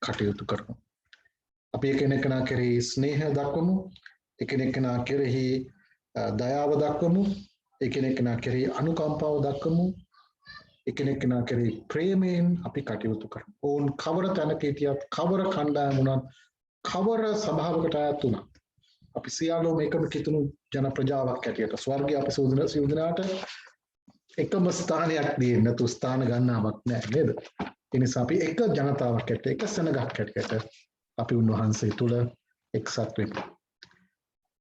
කටයුතු කරමු. අපි එකිනෙකා කෙරෙහි ස්නේහය දක්වමු. එකිනෙකා කෙරෙහි දයාව දක්වමු. එකිනෙකා කෙරෙහි අනුකම්පාව දක්වමු. එකිනෙකා කෙරෙහි ප්‍රේමයෙන් අපි කටයුතු කරමු. ඕන් කවර තැනක හිටියත් කවර කණ්ඩායම වුණත් කවර සභාවකට අයත් වුණත් අපි සියල්ලම එකම කිතුණු ජන ප්‍රජාවක් හැටියට ස්වර්ගයේ අපි සිවුදනාට එකම ස්ථානයක් දෙන්නේ නැතු ස්ථාන ගණනාවක් නැහැ නේද? ඒ නිසා අපි එක ජනතාවක් හැටියට එක සෙනගක් හැටියට අපි උන්වහන්සේ තුල එක්සත් වෙමු.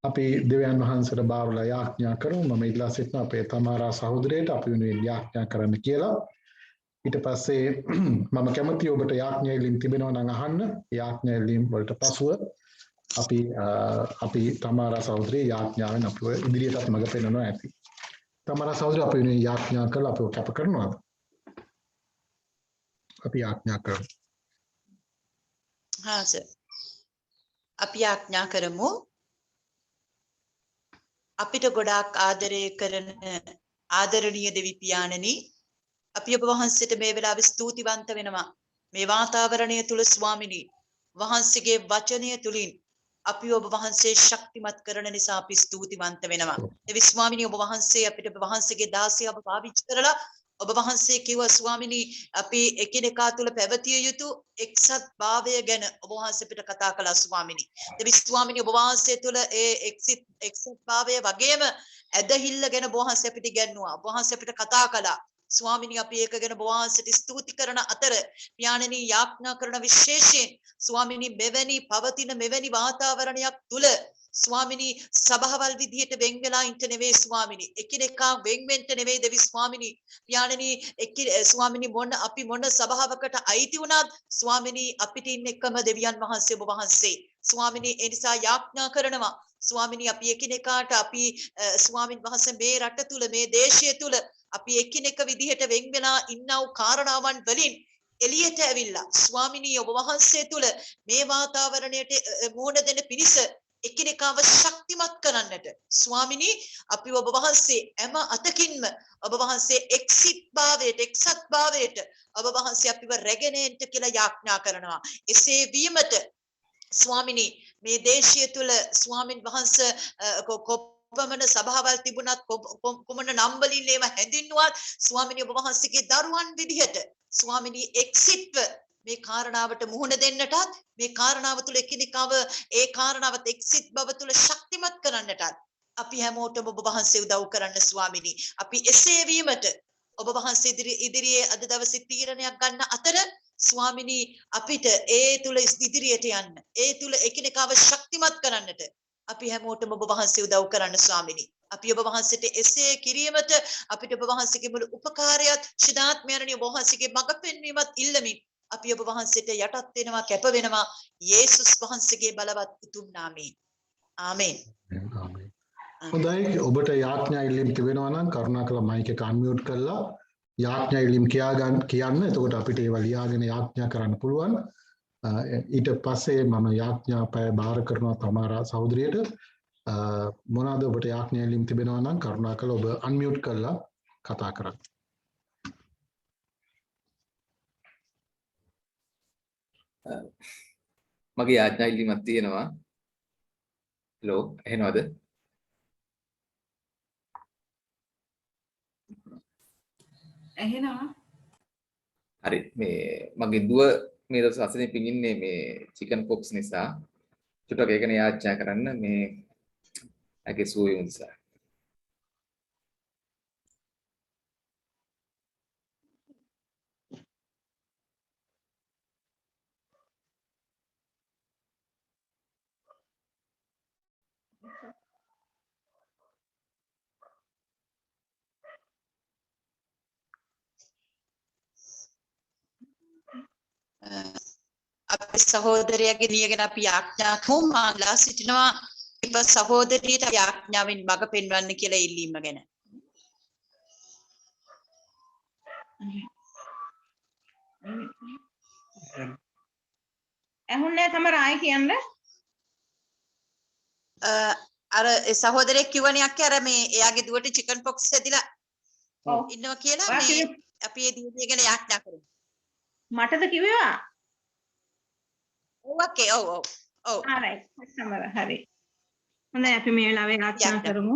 අපි දෙවියන් වහන්සේට බාරලා යාඥා කරමු. මම ඉල්ලා සිටිනවා අපේ තමාරා සහෝදරයට අපි වෙනුවෙන් යාඥා කරන්න කියලා. ඊට පස්සේ මම කැමතියි ඔබට යාඥා ඉල්ලීම් තිබෙනවා නම් අහන්න. යාඥා ඉල්ලීම් වලට පසුව අපි තමාරා සහෝදරිය යාඥාවෙන් අපිව ඉදිරියටත් මඟ පෙන්වනවා ඇති. තමාරා සහෝදරිය අපි වෙනුවෙන් යාඥා කරලා අපිව කැප කරනවාද? අපි යාඥා කරමු. හා සර්. අපි යාඥා කරමු. අපිට ගොඩාක් ආදරය කරන ආදරණීය දෙවි පියාණනි, අපි ඔබ වහන්සේට මේ වෙලාවේ ස්තුතිවන්ත වෙනවා. මේ වාතාවරණය තුල ස්වාමිනී වහන්සේගේ වචනය තුලින් අපි ඔබ වහන්සේ ශක්තිමත් කරන නිසා අපි ස්තුතිවන්ත වෙනවා. දෙවි ස්වාමිනී ඔබ වහන්සේ අපිට ඔබ වහන්සේගේ දාසියව පාවිච්චි කරලා ඔබ වහන්සේ කිව්වා ස්වාමිනී අපි එකිනෙකා තුල පැවතිය යුතු එක්සත් භාවය ගැන ඔබ වහන්සේ අපිට කතා කළා ස්වාමිනී. දෙවි ස්වාමිනී ඔබ වහන්සේ තුල ඒ එක්සත් භාවය වගේම ඇදහිල්ල ගැන ඔබ වහන්සේ අපිට ඉගැන්නුවා. ඔබ වහන්සේ අපිට කතා කළා. ස්වාමිනී අපි ඒක ගැන ඔබ වහන්සේට ස්තුති කරන අතර පියාණනි යාඥා කරන විශේෂයෙන් ස්වාමිනී මෙවැනි පවතින මෙවැනි වාතාවරණයක් තුල ස්වාමිනී සභාවල් විදියට වෙන් වෙලා ඉන්න නෙවෙයි ස්වාමිනී එකිනෙකා වෙන් වෙන්න නෙවෙයි දෙවි ස්වාමිනී පියාණනි ස්වාමිනී අපි මොන සභාවකට අයිති වුණත් ස්වාමිනී අපිට ඉන්න එකම දෙවියන් වහන්සේ ඔබ වහන්සේ ස්වාමිනී ඒ නිසා යාඥා කරනවා ස්වාමිනී අපි එකිනෙකාට අපි ස්වාමින් වහන්සේ මේ රට තුල මේ දේශය තුල අපි එකිනෙක විදිහට වෙන් වෙලා ඉන්නව කාරණාවන් වලින් එළියට ඇවිල්ලා ස්වාමිනී ඔබ වහන්සේ තුල මේ වාතාවරණයට මුහුණ දෙන පිරිස එකිනෙකාව ශක්තිමත් කරන්නට ස්වාමිනී අපි ඔබ වහන්සේ හැම අතකින්ම ඔබ වහන්සේ එක්සත් භාවයට ඔබ වහන්සේ අපිව රැගෙන එන්න කියලා යාඥා කරනවා. එසේ වීමට ස්වාමිනී මේ දේශය තුල ස්වාමින් වහන්සේ කොපමණ සභාවල් තිබුණත් කොමන නම් වලින් ඒවා හැඳින්නුවත් ස්වාමිනී ඔබ වහන්සේගේ දරුවන් විදිහට ස්වාමිනී එක්සිට්ව මේ කාරණාවට මුහුණ දෙන්නටත් මේ කාරණාව තුළ එකිනෙකාව ඒ කාරණාවත් එක්සිට් බව තුළ ශක්තිමත් කරන්නටත් අපි හැමෝටම ඔබ වහන්සේ උදව් කරන්න ස්වාමිනී. අපි එසේ වීමට ඔබ වහන්සේ ඉදිරියේ අද දවසේ තීරණයක් ගන්න අතර ස්වාමිනී අපිට ඒ තුළ ඉදිරියට යන්න ඒ තුළ එකිනෙකාව ශක්තිමත් කරන්නට අපි හැමෝටම ඔබ වහන්සේ උදව් කරන්න ස්වාමිනී. අපි ඔබ වහන්සේට එසේ කිරීමට අපිට ඔබ වහන්සේගේ මුළු උපකාරයත් ශිදාත්මයන්ණි ඔබ වහන්සේගේ මඟ පෙන්වීමත් ඉල්ලමින් අපි ඔබ වහන්සේට යටත් වෙනවා කැප වෙනවා යේසුස් වහන්සේගේ බලවත් උතුම් නාමයෙන්. ආමේන්. හොඳයි ඔබට යාඥා ඉල්ලීම් තිබෙනවා නම් කරුණාකරලා මයික් එක අන්මියුට් කරලා යාඥා ඉල්ලීම් කියන්න. එතකොට අපිට ඒවා ලියාගෙන යාඥා කරන්න පුළුවන්. ඊට පස්සේ මම යාඥා පය බාර කරනවා තමාරා සහෝදරියට. මොනවාද ඔබට යාඥා ඉල්ලීම් තිබෙනවා නම් කරුණාකරලා ඔබ අන්මියුට් කරලා කතා කරන්න. මගේ යාඥා ඉල්ලීමක් තියෙනවා. හලෝ එහෙනවද? ඇහෙනවා. හරි මේ මගේ දුව මේ දවස් අසනීපින් ඉන්නේ මේ චිකන් පොක්ස් නිසා. චුට්ටක් ඒකනේ යාඥා කරන්න මේ ඇගේ සුවය නිසා. අපේ සහෝදරයාගේ නියගෙන අපි යාඥා කරමු. මාලා සිටිනවා දීප සහෝදරියට අපි ආඥාවෙන් මඟ පෙන්වන්න කියලා ඉල්ලීම ගැන. ඇහුන්නේ තමයි ආයි කියන්න. අර සහෝදරයෙක් කිව්වනේ අක්කේ අර මේ එයාගේ දුවට චිකන් පොක්ස් හැදිලා ඔව්. ඉන්නවා කියලා ඔයා මේ කිව්වේ- අපි ඒ දියුණිය ගැන යාඥා කරමු. මටද කිව්වා? ඔව් අක්කේ ඔව් ඔව් ඔව්. ආරයිට්. සමර හරි. හොඳයි අපි මේ වෙලාවේ ආඥා යාඥා. කරමු.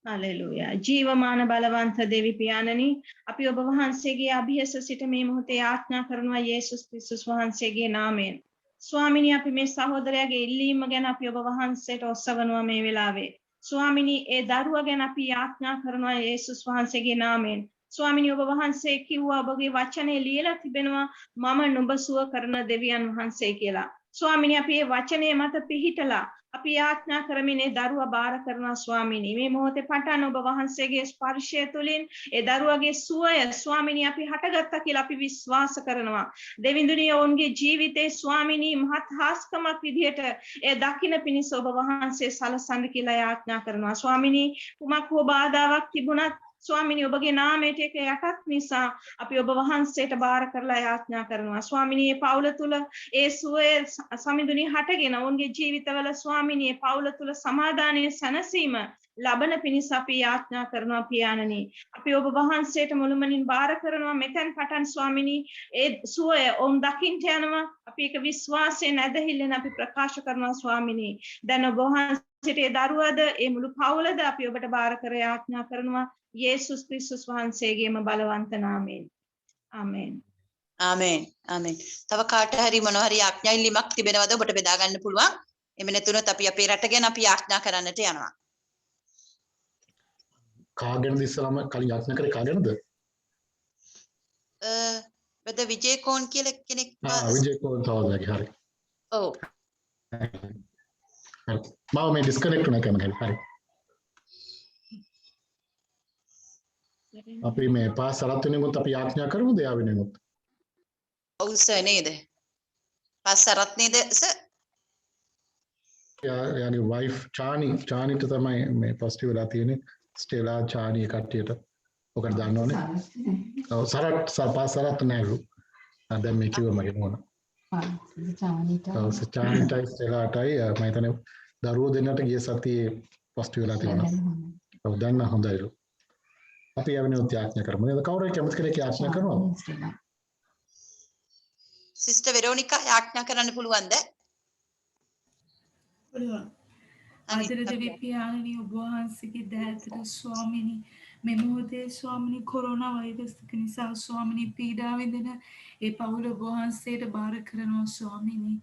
හලෙලූයා. ජීවමාන බලවන්ත දෙවි පියාණනි, අපි ඔබ වහන්සේගේ අභියස සිට මේ මොහොතේ ආඥා කරනවා යේසුස් ක්‍රිස්තුස් වහන්සේගේ නාමයෙන්. ස්වාමිනී අපි මේ සහෝදරයාගේ ඉල්ලීම ගැන අපි ඔබ වහන්සේට ඔස්සවනවා මේ වෙලාවේ. ස්වාමිනී ඒ දරුවා ගැන අපි ආඥා කරනවා යේසුස් වහන්සේගේ නාමයෙන්. ස්වාමිනී ඔබ වහන්සේ කිව්වා ඔබගේ වචනේ ලියලා තිබෙනවා මම නුඹ සුව කරන දෙවියන් වහන්සේ කියලා. ස්වාමිනී අපි මේ වචනේ මත පිහිටලා අපි යාඥා කරමින් ඒ දරුවා බාර කරනවා ස්වාමිනී. මේ මොහොතේ පටන් ඔබ වහන්සේගේ ස්පර්ශය තුළින් ඒ දරුවාගේ සුවය ස්වාමිනී අපි හටගත්තා කියලා අපි විශ්වාස කරනවා. දෙවිඳුනි ඔවුන්ගේ ජීවිතේ ස්වාමිනී මහත් හාස්කමක් විදියට ඒ දකින්න පිණිස ඔබ වහන්සේ සලසන්න කියලා යාඥා කරනවා. ස්වාමිනී කුමක් හෝ බාධාවක් තිබුණත් ස්වාමිනී ඔබගේ නාමයට ඒක යටත් නිසා අපි ඔබ වහන්සේට බාර කරලා යාඥා කරනවා. ස්වාමිනී මේ පවුල තුල ඒ සුවය සමිඳුනි හටගෙන ඔවුන්ගේ ජීවිතවල ස්වාමිනී මේ පවුල තුල සමාදානයේ සැනසීම ලබන පිණිස අපි යාඥා කරනවා පියාණනි. අපි ඔබ වහන්සේට මුළුමනින් බාර කරනවා මෙතෙන් පටන් ස්වාමිනී ඒ සුවය ඔවුන් දකින්ට යනවා. අපි ඒක විශ්වාසයෙන් ඇදහිල්ලෙන් අපි ප්‍රකාශ කරනවා ස්වාමිනී. දැන් ඔබ වහන්සේට ඒ දරුවද ඒ මුළු පවුලද අපි ඔබට බාර කර යාඥා කරනවා යේසුස් ක්‍රිස්තුස් වහන්සේගේම බලවන්ත නාමයෙන්. ආමේන්. ආමේන් ආමේන්. තව කාට හරි මොනවා හරි ආඥා ඉල්ලීමක් තිබෙනවද ඔබට බෙදා ගන්න පුළුවන්? එමෙ නැතුනොත් අපි අපේ රට ගැන අපි ආඥා කරන්නට යනවා. කාගෙනද ඉස්සලම කලින් යාඥා කරේ කාගෙනද? වෙද විජේ කෝන් කියලා කෙනෙක් විජේ කෝන් සහෝදරයාගේ හරි. ඔව්. හරි. මාව මේ ඩිස්කනෙක්ට් වුණා කැමරේ. හරි. අපි මේ පාස් සරත් වෙනකොට අපි යාඥා කරමුද යා වෙනකොට? ඔව් සර් නේද? පස්සරත් නේද සර්? යාගේ වයිෆ් චානිට තමයි මේ පොසිටිව් වෙලා තියෙන්නේ. ස්ටෙලා චානි කට්ටියට ඔකට දන්නවනේ. ඔව් පාස් සරත් නෑලු. දැන් මේ කිව්ව මගේ නෝනා. ඔව් චානිටයි ස්ටෙලාටයි මම හිතන්නේ දරුවෝ දෙන්නට ගිය සතියේ පොසිටිව් වෙලා තියෙනවා. ඔව් දැන් නම් හොඳයිලු. අපි යවෙනුත් යාඥා කරමු. නේද? කවුරු කැමති කෙනෙක් යාඥා කරනවද? සිස්ටර් වෙරෝනිකා යාඥා කරන්න පුළුවන්ද? පුළුවන්. ආදර දෙවි පියාණනි ඔබ වහන්සේගේ දෑතට ස්වාමිනී මේ මොහොතේ ස්වාමිනී කොරෝනා වෛරස් නිසා ස්වාමිනී පීඩා විඳින ඒ පවුල ඔබ වහන්සේට බාර කරනවා ස්වාමිනී.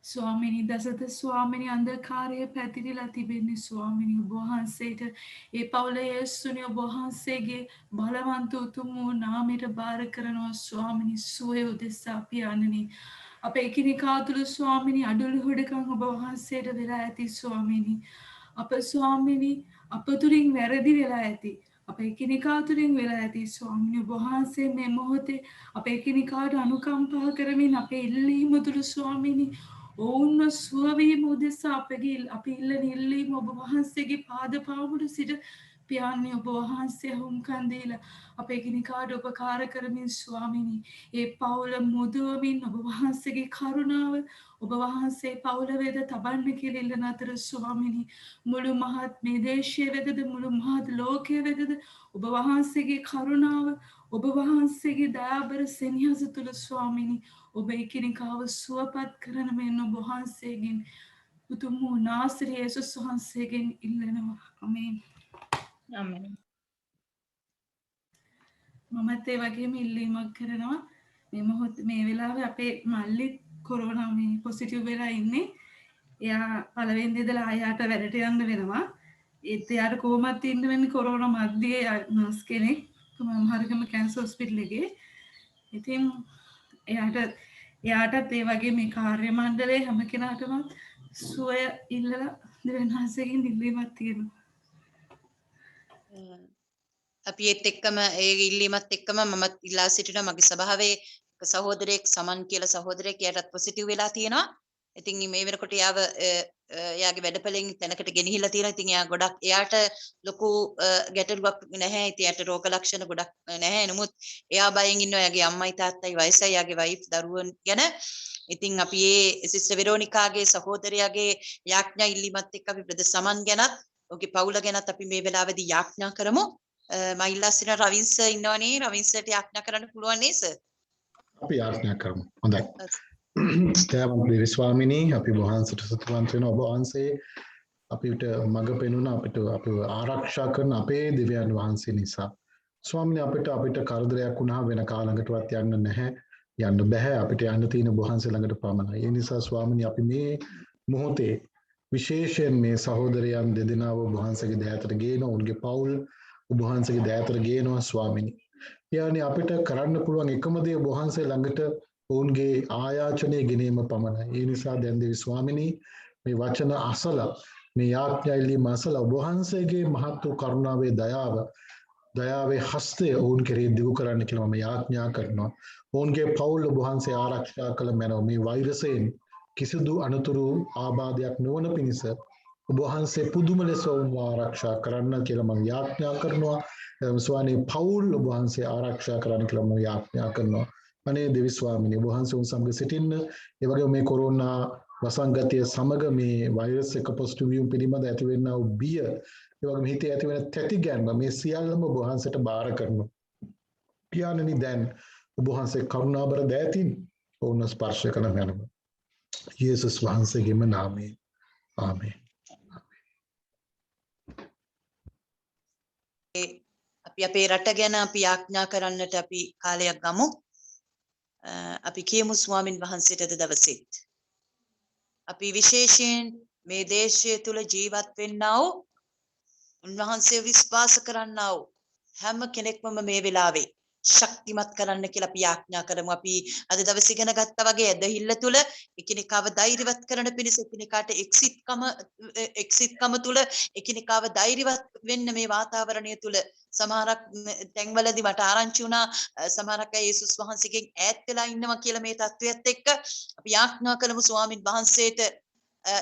ස්වාමිනී දසත ස්වාමිනී අන්ධකාරය පැතිරිලා තිබෙන්නේ ස්වාමිනී ඔබ වහන්සේට ඒ පවුල යේසුනි ඔබ වහන්සේගේ බලවන්ත උතුම් වූ නාමයට බාර කරනවා ස්වාමිනී සුවය උදෙසා පියාණනි. අප එකිනෙකා තුළ ස්වාමිනී අඩුළු හොඩකම් ඔබ වහන්සේට වෙලා ඇති ස්වාමිනී. අප ස්වාමිනී අප තුළින් වැරදි වෙලා ඇති. අප එකිනෙකා තුළින් වෙලා ඇති ස්වාමිනී ඔබ වහන්සේ මේ මොහොතේ අප එකිනෙකාට අනුකම්පා කරමින් අපේ ඉල්ලීම තුළ ස්වාමිනී ඔවුන්ව සුවවීම උදෙසා අපි ඉල්ලන ඉල්ලීම ඔබ වහන්සේගේ පාද පාමුල සිට පියාණනි ඔබ වහන්සේ හුම්කන් දීලා අපේ එකිනෙකාට උපකාර කරමින් ස්වාමිනී ඒ පවුල මුදවමින් ඔබ වහන්සේගේ කරුණාව ඔබ වහන්සේ පවුල වෙත තබන්න කියලා ඉල්ලන අතර ස්වාමිනී මුළු මහත් මේ දේශයේ වෙතද මුළු මහත් ලෝකයේ වෙතද ඔබ වහන්සේගේ කරුණාව ඔබ වහන්සේගේ දයාබර සෙනෙහස තුල ස්වාමිනී ඔබ එකිනෙකාව සුවපත් කරන මෙන් ඔබ වහන්සේගෙන් උතුම් වූ නාසරේ යේසුස් වහන්සේගෙන් ඉල්ලනවා. ආමේන්. ආමේන්. මමත් ඒ වගේම ඉල්ලීමක් කරනවා මේ මොහොත මේ වෙලාවේ අපේ මල්ලි කොරෝනා මේ පොසිටිව් වෙලා ඉන්නේ. එයා පළවෙනි ඉඳලා ආයාට වැඩට යන්න වෙනවා. ඒත් එයාට කොහොමද ඉන්න වෙන්නේ කොරෝනා මැද්දේ නර්ස් කෙනෙක් මම හරියටම කැන්සර් හොස්පිටල් එකේ. ඉතින් එයාටත් ඒ වගේ මේ කාර්ය මණ්ඩලයේ හැම කෙනාටම සුවය ඉල්ලලා දෙවන්හසකින් ඉල්ලීමක් තියෙනවා. අපි ඒත් එක්කම ඒ ඉල්ලීමත් එක්කම මම ඉල්ලා සිටිනවා මගේ සභාවේ එක සහෝදරයෙක් සමන් කියලා සහෝදරයෙක් එයාටත් පොසිටිව් වෙලා තියෙනවා. ඉතින් මේ වෙනකොට එයාගේ වැඩපලෙන් තැනකට ගෙනහිලා තියෙනවා. ඉතින් එයා ගොඩක් එයාට ලොකු ගැටලුවක් නැහැ. ඉතින් එයාට රෝග ලක්ෂණ ගොඩක් නැහැ. නමුත් එයා බයෙන් ඉන්නවා එයාගේ අම්මයි තාත්තයි වයසයි එයාගේ වයිෆ් දරුවන් ගැන. ඉතින් අපි මේ සිස්ටර් වෙරෝනිකාගේ සහෝදරයාගේ යාඥා ඉල්ලීමත් එක්ක අපි බ්‍රදර් සමන් ගැනත් ඔහුගේ පවුල ගැනත් අපි මේ වෙලාවේදී යාඥා කරමු. මම ඉල්ලා සිටින රවින්ස් ඉන්නවනේ. රවින්ස්ට යාඥා කරන්න පුළුවන් නේද සර්? අපි යාඥා කරමු. හොඳයි. දයාවන්ත ස්වාමිනී අපි වහන්සේට සතුටුවන්ත වෙනවා. ඔබ වහන්සේ අපිට මඟ පෙන්වන අපිව ආරක්ෂා කරන අපේ දෙවියන් වහන්සේ නිසා. ස්වාමිනේ අපිට කරදරයක් වුණා වෙන කාලයකටවත් යන්න නැහැ. යන්න බෑ. අපිට යන්න තියෙන වහන්සේ ළඟට පමණයි. ඒ නිසා ස්වාමිනේ අපි මේ මොහොතේ විශේෂයෙන් මේ සහෝදරයන් දෙදෙනාව වහන්සේගේ දෑතට ගේන උන්ගේ පවුල් වහන්සේගේ දෑතට ගේනවා ස්වාමිනේ. යානේ අපිට කරන්න පුළුවන් එකම දේ වහන්සේ ළඟට ඔවුන්ගේ ආයාචනය ගෙනීම පමණයි. ඒ නිසා දැන් දෙවි ස්වාමිනී මේ වචන අසලා මේ යාඥා ඉල්ලීම අසලා ඔබ වහන්සේගේ මහත් වූ කරුණාවේ දයාවේ හස්තය ඔවුන් කෙරෙහි දිගු කරන්න කියලා මම යාඥා කරනවා. ඔවුන්ගේ පවුල් ඔබ වහන්සේ ආරක්ෂා කළ මැනව මේ වෛරසයෙන් කිසිදු අනතුරු ආබාධයක් නොවන පිණිස ඔබ වහන්සේ පුදුම ලෙස ඔවුන්ව ආරක්ෂා කරන්න කියලා මම යාඥා කරනවා. ස්වාමී පවුල් ඔබ වහන්සේ ආරක්ෂා කරන්න කියලා මම යාඥා කරනවා. අනේ දෙවි ස්වාමිනේ ඔබ වහන්සේ උන් සමග සිටින්න. ඒ වගේම මේ කොරෝනා වසංගතය සමග මේ වෛරස් එක පොසිටිව් වීම පිළිබඳ ඇතිවෙනා වූ බිය, ඒ වගේම හිතේ ඇතිවෙන තැතිගැන්ම මේ සියල්ලම ඔබ වහන්සේට බාර කරනවා. පියාණනි දැන් ඔබ වහන්සේ කරුණාබර දෑතින් ඔවුන් ස්පර්ශ කරන මැනව. යේසුස් වහන්සේගේම නාමයෙන්. ආමේන්. අපි අපේ රට ගැන අපි යාඥා කරන්නට අපි කාලයක් ගමු. අපි කියමු ස්වාමින් වහන්සේට අද දවසේත් අපි විශේෂයෙන් මේ දේශය තුල ජීවත් වෙන්නා වූ උන්වහන්සේ විශ්වාස කරන්නා වූ හැම කෙනෙක්ම මේ වෙලාවේ ශක්තිමත් කරන්න කියලා අපි යාඥා කරමු. අපි අද දවසේ ඉගෙන ගත්තා වගේ ඇදහිල්ල තුල එකිනෙකාව ධෛර්යවත් කරන පිණිස එකිනෙකාට එක්සිත්කම තුල එකිනෙකාව ධෛර්යවත් වෙන්න මේ වාතාවරණය තුල සමහරක් තැන්වලදී මට ආරංචි වුණා සමහරක් අය යේසුස් වහන්සේගෙන් ඈත් වෙලා ඉන්නවා කියලා මේ තත්වයට එක්ක අපි යාඥා කරමු ස්වාමින් වහන්සේට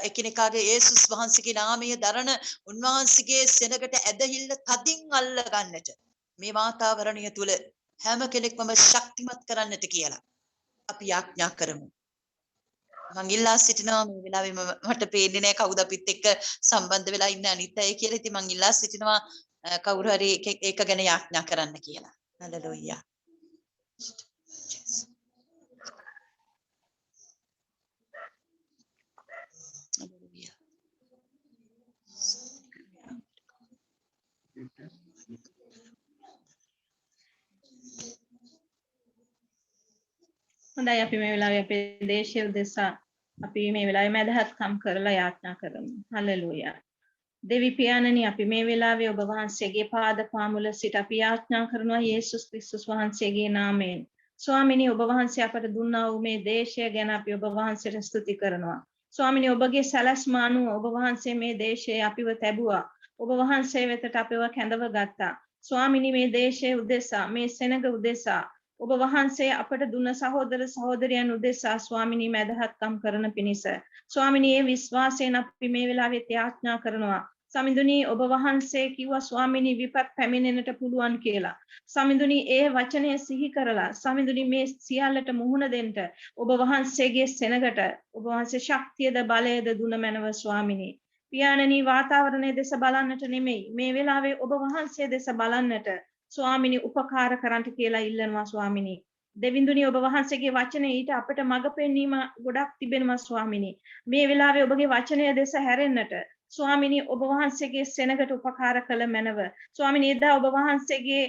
එකිනෙකාගේ යේසුස් වහන්සේගේ නාමය දරන උන්වහන්සේගේ සෙනගට ඇදහිල්ල තදින් අල්ල ගන්නට මේ වාතාවරණය තුල හැම කෙනෙක්ම ශක්තිමත් කරන්නට කියලා අපි යාඥා කරමු. මං ඉල්ලා සිටිනවා මේ වෙලාවේ මට පේන්නේ නැහැ කවුද අපිත් එක්ක සම්බන්ධ වෙලා ඉන්න අනිත් අය කියලා. ඉතින් මං ඉල්ලා සිටිනවා කවුරු හරි ඒක ගැන යාඥා කරන්න කියලා. හලෙලූයා. හොඳයි අපි මේ වෙලාවේ අපේ දේශය උදෙසා අපි මේ වෙලාවේ මැදහත්කම් කරලා යාඥා කරමු. හලෙලූයා. දෙවි පියාණනි අපි මේ වෙලාවේ ඔබ වහන්සේගේ පාද පාමුල සිට අපි යාඥා කරනවා යේසුස් ක්‍රිස්තුස් වහන්සේගේ නාමයෙන්. ස්වාමිනී ඔබ වහන්සේ අපට දුන්නා වූ මේ දේශය ගැන අපි ඔබ වහන්සේට ස්තුති කරනවා. ස්වාමිනී ඔබගේ සැලැස්ම අනුව ඔබ වහන්සේ මේ දේශය අපිව තැබුවා. ඔබ වහන්සේ වෙතට අපිව කැඳව ගත්තා. ස්වාමිනී මේ දේශය උදෙසා මේ සෙනග උදෙසා ඔබ වහන්සේ අපට දුන්න සහෝදර සහෝදරයන් උදෙසා ස්වාමිනී මැදහත්කම් කරන පිණිස ස්වාමිනී ඒ විශ්වාසයෙන් අපි මේ වෙලාවේ ත්‍යාඥා කරනවා. සමිඳුනී ඔබ වහන්සේ කිව්වා ස්වාමිනී විපත් පැමිණෙන්නට පුළුවන් කියලා. සමිඳුනී ඒ වචනය සිහි කරලා සමිඳුනී මේ සියල්ලට මුහුණ දෙන්න ඔබ වහන්සේගේ සෙනගට ඔබ වහන්සේ ශක්තියද බලයද දුන මැනව ස්වාමිනී. පියාණනී වාතාවරණය දෙස බලන්නට නෙමෙයි මේ වෙලාවේ ඔබ වහන්සේ දෙස බලන්නට ස්වාමිනී උපකාර කරන්ට කියලා ඉල්ලනවා ස්වාමිනී. දෙවිඳුනි ඔබ වහන්සේගේ වචනේ ඊට අපට මඟ පෙන්වීම ගොඩක් තිබෙනවා ස්වාමිනී. මේ වෙලාවේ ඔබගේ වචනය දෙස හැරෙන්නට ස්වාමිනී ඔබ වහන්සේගේ සෙනගට උපකාර කළ මැනව. ස්වාමිනී එදා ඔබ වහන්සේගේ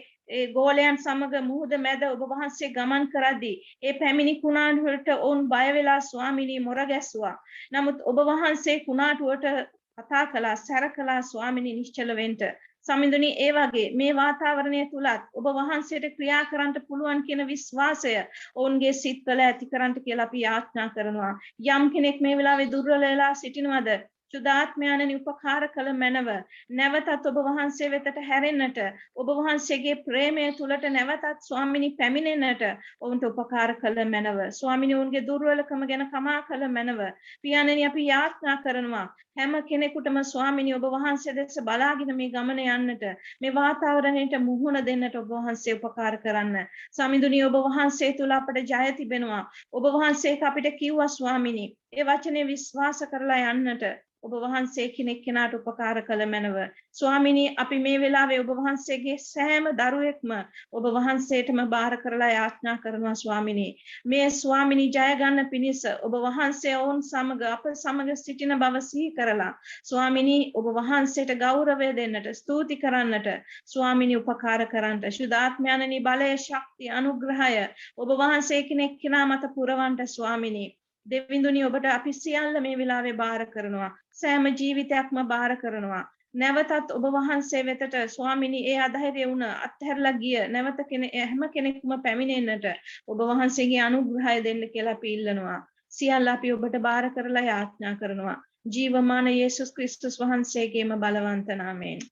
ගෝලයන් සමග මුහුද මැද ඔබ වහන්සේ ගමන් කරද්දී ඒ පැමිණි කුණාටුවට ඔවුන් බය වෙලා ස්වාමිනී මොර ගැස්සුවා. නමුත් ඔබ වහන්සේ කුණාටුවට කතා කළා සැර කළා ස්වාමිනී නිශ්චල වෙන්න. සමිඳුනි ඒ වගේ මේ වාතාවරණය තුලත් ඔබ වහන්සේට ක්‍රියා කරන්න පුළුවන් කියන විශ්වාසය ඔවුන්ගේ සිත්වල ඇති කරන්න කියලා අපි යාඥා කරනවා. යම් කෙනෙක් මේ වෙලාවේ දුර්වල වෙලා සිටිනවද සුදාත්මයන්නි උපකාර කළ මැනව. නැවතත් ඔබ වහන්සේ වෙතට හැරෙන්නට ඔබ වහන්සේගේ ප්‍රේමය තුලට නැවතත් ස්වාමිනී පැමිණෙන්නට ඔවුන්ට උපකාර කළ මැනව. ස්වාමිනී ඔවුන්ගේ දුර්වලකම ගැන කමා කළ මැනව. පියාණනි අපි යාඥා කරනවා හැම කෙනෙකුටම ස්වාමිනී ඔබ වහන්සේ දෙස බලාගෙන මේ ගමන යන්නට මේ වාතාවරණයට මුහුණ දෙන්නට ඔබ වහන්සේ උපකාර කරන්න. ස්වාමිඳුනි ඔබ වහන්සේ තුල අපට ජය තිබෙනවා. ඔබ වහන්සේ අපිට කිව්වා ස්වාමිනී ඒ වචනේ විශ්වාස කරලා යන්නට ඔබ වහන්සේ කෙනෙක් කෙනාට උපකාර කළ මැනව. ස්වාමිනී අපි මේ වෙලාවේ ඔබ වහන්සේගේ සෑම දරුවෙක්ම ඔබ වහන්සේටම බාර කරලා යාඥා කරනවා ස්වාමිනී. මේ ස්වාමිනී ජය ගන්න පිණිස ඔබ වහන්සේ ඔවුන් සමග අප සමග සිටින බව සිහි කරලා ස්වාමිනී ඔබ වහන්සේට ගෞරවය දෙන්නට ස්තුති කරන්නට ස්වාමිනී උපකාර කරන්නට සුදාත්මයන්නි බලය ශක්තිය අනුග්‍රහය ඔබ වහන්සේ කෙනෙක් කෙනා මත පුරවන්නට ස්වාමිනී. දෙවිඳුනි ඔබට අපි සියල්ල මේ වෙලාවේ බාර කරනවා. සෑම ජීවිතයක්ම බාර කරනවා. නැවතත් ඔබ වහන්සේ වෙතට ස්වාමිනී ඒ අධෛර්ය වුණ අත්හැරලා ගිය නැවත හැම කෙනෙකුම පැමිණෙන්නට ඔබ වහන්සේගේ අනුග්‍රහය දෙන්න කියලා අපි ඉල්ලනවා. සියල්ල අපි ඔබට බාර කරලා යාඥා කරනවා. ජීවමාන යේසුස් ක්‍රිස්තුස් වහන්සේගේම බලවන්ත නාමයෙන්.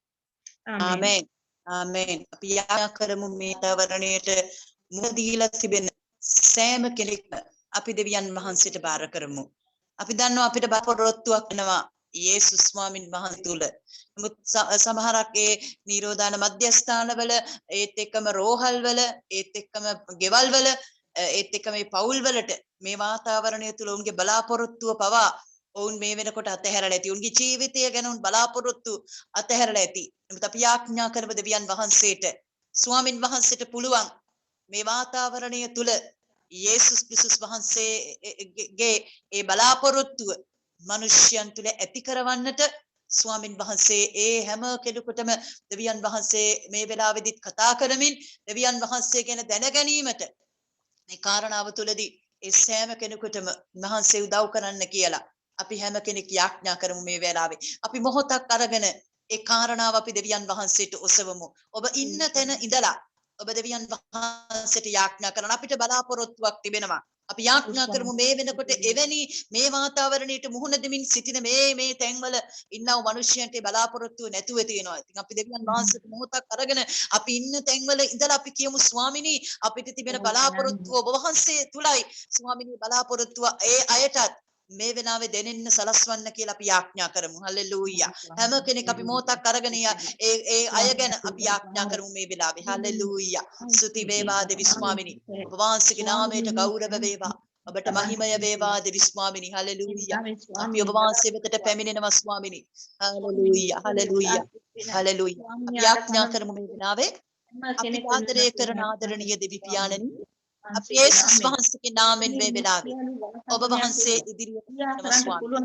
ආමේන්. ආමේන්. අපි යාඥා කරමු මේ තවරණයට මුහුණ දීලා තිබෙන සෑම කෙනෙක්ම අපි දෙවියන් වහන්සේට බාර කරමු. අපි දන්නවා අපිට බපොරොත්තුවක් වෙනවා යේසුස් ස්වාමින් වහන්සේ තුල. නමුත් සමහරක් ඒ නිරෝධාන මධ්‍යස්ථානවල ඒත් එක්කම රෝහල්වල ඒත් එක්කම ගෙවල්වල ඒත් එක්කම මේ පවුල්වලට මේ වාතාවරණය තුල උන්ගේ බලාපොරොත්තුව පවා ඔවුන් මේ වෙනකොට අතහැරලා ඇති. උන්ගේ ජීවිතය ගැන උන් බලාපොරොත්තු අතහැරලා ඇති. නමුත් අපි යාඥා කරමු දෙවියන් වහන්සේට ස්වාමින් වහන්සේට පුළුවන් මේ වාතාවරණය තුල යේසුස් ක්‍රිස්තුස් වහන්සේගේ ඒ බලාපොරොත්තුව මිනිස්යන් තුල ඇති කරවන්නට ස්වාමින් වහන්සේ ඒ හැම කෙනෙකුටම දෙවියන් වහන්සේ මේ වෙලාවේදීත් කතා කරමින් දෙවියන් වහන්සේ ගැන දැන ගැනීමට මේ කාරණාව තුලදී ඒ සෑම කෙනෙකුටම වහන්සේ උදව් කරන්න කියලා අපි හැම කෙනෙක් යාඥා කරමු මේ වෙලාවේ. අපි මොහොතක් අරගෙන ඒ කාරණාව අපි දෙවියන් වහන්සේට ඔසවමු. ඔබ ඉන්න තැන ඉඳලා ඔබ දෙවියන් වහන්සේට යාඥා කරන අපිට බලාපොරොත්තුවක් තිබෙනවා. අපි යාඥා කරමු මේ වෙනකොට එවැනි මේ වාතාවරණයට මුහුණ දෙමින් සිටින මේ තැන්වල ඉන්නව මිනිස්යන්ට බලාපොරොත්තුව නැතුව තියෙනවා. ඉතින් අපි දෙවියන් වහන්සේට මොහොතක් අරගෙන අපි ඉන්න තැන්වල ඉඳලා අපි කියමු ස්වාමිනී අපිට තිබෙන බලාපොරොත්තුව ඔබ වහන්සේ තුලයි. ස්වාමිනී බලාපොරොත්තුව ඒ අයටත් මේ වෙනාවේ දෙනෙන්න සලස්වන්න කියලා අපි යාඥා කරමු. හල්ලෙලූයා. හැම කෙනෙක් අපි මොහොතක් අරගෙන ඒ අය ගැන අපි යාඥා කරමු මේ වෙලාවේ. හල්ලෙලූයා. ස්තුති වේවා දෙවි ස්වාමිනී. ඔබ වහන්සේගේ නාමයට ගෞරව වේවා. ඔබට මහිමය වේවා දෙවි ස්වාමිනී. හල්ලෙලූයා. අපි ඔබ වහන්සේ වෙතට පැමිණෙනවා ස්වාමිනී. හල්ලෙලූයා. හල්ලෙලූයා. හල්ලෙලූයා. අපි යාඥා කරමු මේ වෙලාවේ. අපි ආදරය කරන ආදරණීය දෙවි පියාණනි අපි යේසුස් වහන්සේගේ නාමයෙන් මේ වෙලාවේ ඔබ වහන්සේ ඉදිරියට යනවා ස්වාමී.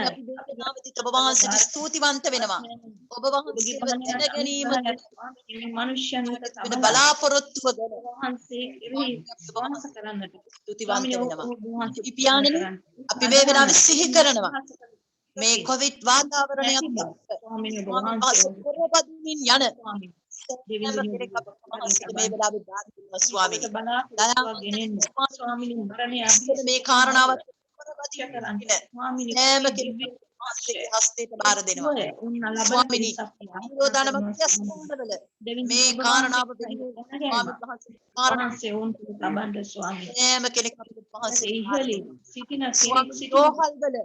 අපි මේ නාමයෙන් ඔබ වහන්සේට ස්තුතිවන්ත වෙනවා. ඔබ වහන්සේව දැන ගැනීම මනුෂ්‍යයන් වෙන බලාපොරොත්තුව ගැන වහන්සේ කෙරෙහි වාස කරන්නට ස්තුතිවන්ත වෙනවා. පියාණනි අපි මේ වෙලාවේ සිහි කරනවා මේ කොවිඩ් වාතාවරණයත් යන මේ කාරණාවත් හස්තයට බාර දෙනවා ස්වාමිනී. නිරෝධාන මධ්‍යස්ථානවල මේ කාරණාව හැම කෙනෙක් රෝහල්වල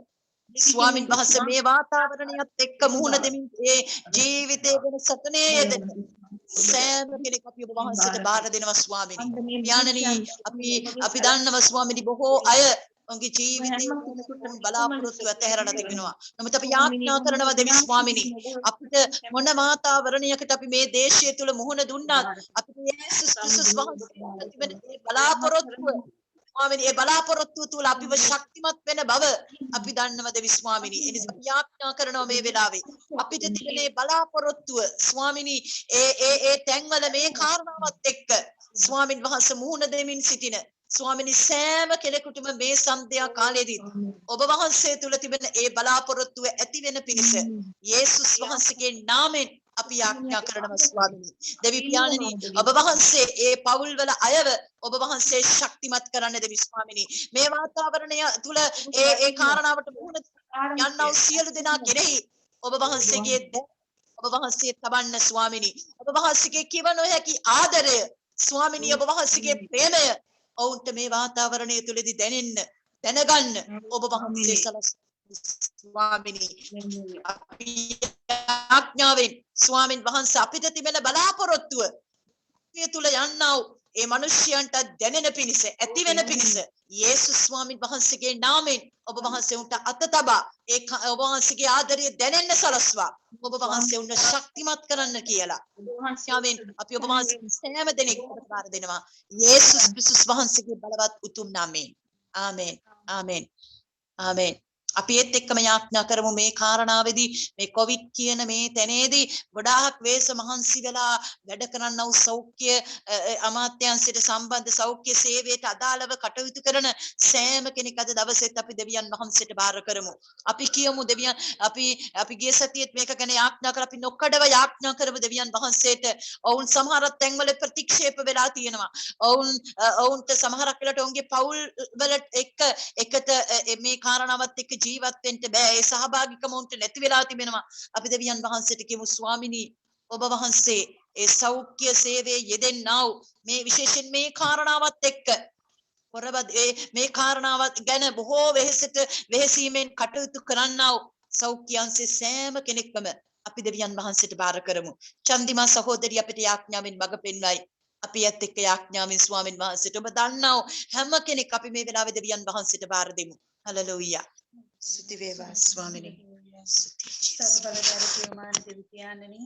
ස්වාමින් වහන්සේ මේ වාතාවරණයත් එක්ක මුහුණ දෙමින් ඒ ජීවිතය ගැන සටනේ යෙදෙන සෑම කෙනෙක් අපි ඔබ වහන්සේට බාර දෙනවා ස්වාමිනී. පියාණනි අපි දන්නවා ස්වාමිනී බොහෝ අය ඔවුන්ගේ ජීවිතේ බලාපොරොත්තු ඇතහැරලා තිබෙනවා. නමුත් අපි යාඥා කරනවා දෙවි ස්වාමිනී අපිට මොන වාතාවරණයකට අපි මේ දේශය තුල මුහුණ දුන්නත් අපිට යේසුස් ක්‍රිස්තුස් වහන්සේ තිබෙන මේ බලාපොරොත්තුව ස්වාමිනී ඒ බලාපොරොත්තුව තුල අපිව ශක්තිමත් වෙන බව අපි දන්නවා දෙවි ස්වාමිනී. ඒ නිසා යාඥා කරනවා මේ වෙලාවේ අපිට තිබෙන මේ බලාපොරොත්තුව ස්වාමිනී ඒ තැන්වල මේ කාරණාවත් එක්ක ස්වාමින් වහන්සේ මුහුණ දෙමින් සිටින ස්වාමිනී සෑම කෙනෙකුටම මේ සන්ධ්‍යා කාලයේදී ඔබ වහන්සේ තුල තිබෙන ඒ බලාපොරොත්තුව ඇති වෙන පිණිස යේසුස් වහන්සේගේ නාමයෙන් අපි යාඥා කරනවා ස්වාමිනී. දෙවි පියාණනි ඔබ වහන්සේ ඒ පවුල් වල අයව ඔබ වහන්සේ ශක්තිමත් කරන්න දෙවි ස්වාමිනී. මේ වාතාවරණය තුල ඒ කාරණාවට මුහුණ යන්නා වූ සියලු දෙනා කෙරෙහි ඔබ වහන්සේගේ ඔබ වහන්සේ තබන්න ස්වාමිනී. ඔබ වහන්සේගේ කිව නොහැකි ආදරය ස්වාමිනී ඔබ වහන්සේගේ ප්‍රේමය ඔවුන්ට මේ වාතාවරණය තුලදී දැනගන්න ඔබ වහන්සේ සලස් ස්වාමිනී. අපි ආඥාවෙන් ස්වාමින් වහන්සේ අපිට තිබෙන බලාපොරොත්තුව මේ තුල යන්නා වූ ඒ මිනිස්යන්ට දැනෙන පිණිස ඇති වෙන පිණිස යේසුස් ස්වාමින් වහන්සේගේ නාමයෙන් ඔබ වහන්සේ උන්ට අත තබා ඒ ඔබ වහන්සේගේ ආදරය දැනෙන්න සලස්වා ඔබ වහන්සේ උන්ට ශක්තිමත් කරන්න කියලා ආමෙන්. අපි ඔබ වහන්සේ සෑම දෙනෙක්ට බාර දෙනවා යේසුස් ක්‍රිස්තුස් වහන්සේගේ බලවත් උතුම් නාමයෙන්. ආමෙන් ආමෙන් ආමෙන්. අපි ඒත් එක්කම යාඥා කරමු මේ කාරණාවේදී මේ කොවිඩ් කියන මේ තැනේදී ගොඩාක් වේස මහන්සි වෙලා වැඩ කරන වූ සෞඛ්‍ය අමාත්‍යාංශයට සම්බන්ධ සෞඛ්‍ය සේවයට අදාළව කටයුතු කරන සෑම කෙනෙක් අද දවසේත් අපි දෙවියන් වහන්සේට බාර කරමු. අපි කියමු දෙවියන් අපි ගිය සතියේත් මේක ගැන යාඥා කරලා අපි නොකඩව යාඥා කරමු දෙවියන් වහන්සේට. ඔවුන් සමහර තැන්වල ප්‍රතික්ෂේප වෙලා තියෙනවා. ඔවුන්ට සමහරක් වෙලාවට ඔවුන්ගේ පවුල් වලට එකට මේ කාරණාවත් එක්ක ජීවත් වෙන්න බෑ. ඒ සහභාගීකම උන්ට නැති වෙලා තිබෙනවා. අපි දෙවියන් වහන්සේට කියමු ස්වාමිනී ඔබ වහන්සේ ඒ සෞඛ්‍ය සේවයේ යෙදෙන්නා වූ මේ විශේෂයෙන් මේ කාරණාවත් එක්ක මේ කාරණාවත් ගැන බොහෝ වෙහෙසීමෙන් කටයුතු කරන්නා වූ සෞඛ්‍යංශයේ සෑම කෙනෙක්ම අපි දෙවියන් වහන්සේට බාර කරමු. චන්දිමා සහෝදරිය අපිට යාඥාවෙන් මඟ පෙන්වයි. අපි ඇත් එක්ක යාඥාවෙන් ස්වාමින් වහන්සේට ඔබ දන්නා වූ හැම කෙනෙක් අපි මේ වෙලාවේ දෙවියන් වහන්සේට බාර දෙමු. හලෙලූයා. ස්තුති වේවා ස්වාමිනී. සර්වබලධාරී පියමාන දෙවියන්නනි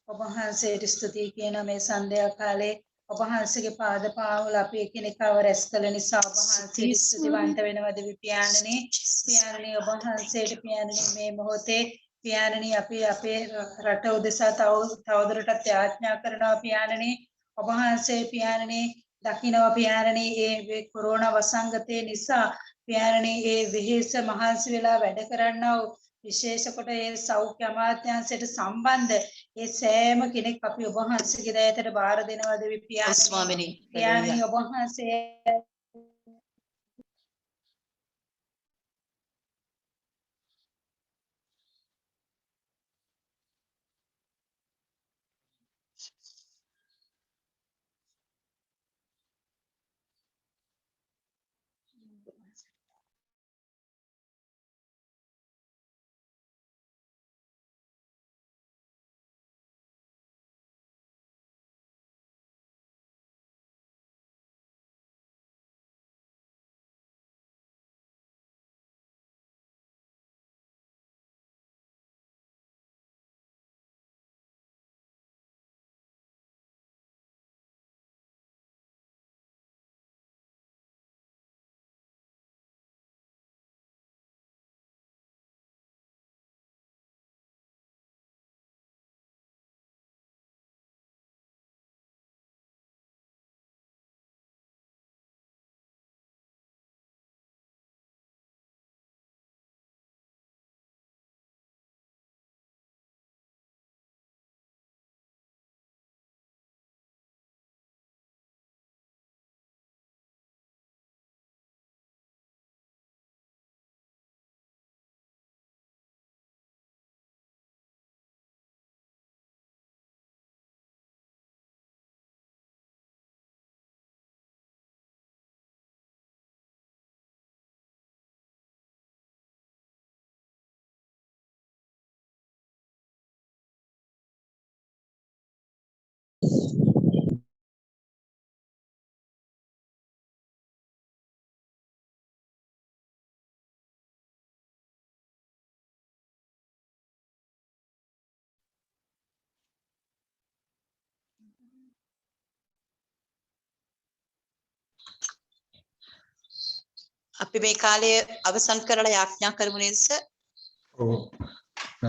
ඔබ වහන්සේට ස්තුති කියන මේ සන්ධ්‍යා කාලේ ඔබ වහන්සේගේ පාද පාවල අපි එකිනෙකව රැස් කළ නිසා ඔබ වහන්සේට ස්තුතිවන්ත වෙනවා දෙවි පියාණනි. පියාණනි ඔබ වහන්සේට පියාණනි මේ මොහොතේ පියාණනි අපි අපේ රට උදෙසා තවදුරටත් යාඥා කරනවා පියාණනි. ඔබ වහන්සේ පියාණනි දකින්නවා පියාණනි ඒ කොරෝනා වසංගතය නිසා පියාණනි ඒ වෙහෙස මහන්සි වෙලා වැඩ කරන්නා වූ විශේෂ කොට ඒ සෞඛ්‍ය අමාත්‍යාංශයට සම්බන්ධ ඒ සෑම කෙනෙක් අපි ඔබ වහන්සේගේ දයතට බාර දෙනවා දෙවි පියාණනි. ස්වාමිනී පියාණනි ඔබ වහන්සේ අපි මේ කාලය අවසන් කරලා යාඥා කරමු නේද සර්? ඔව්.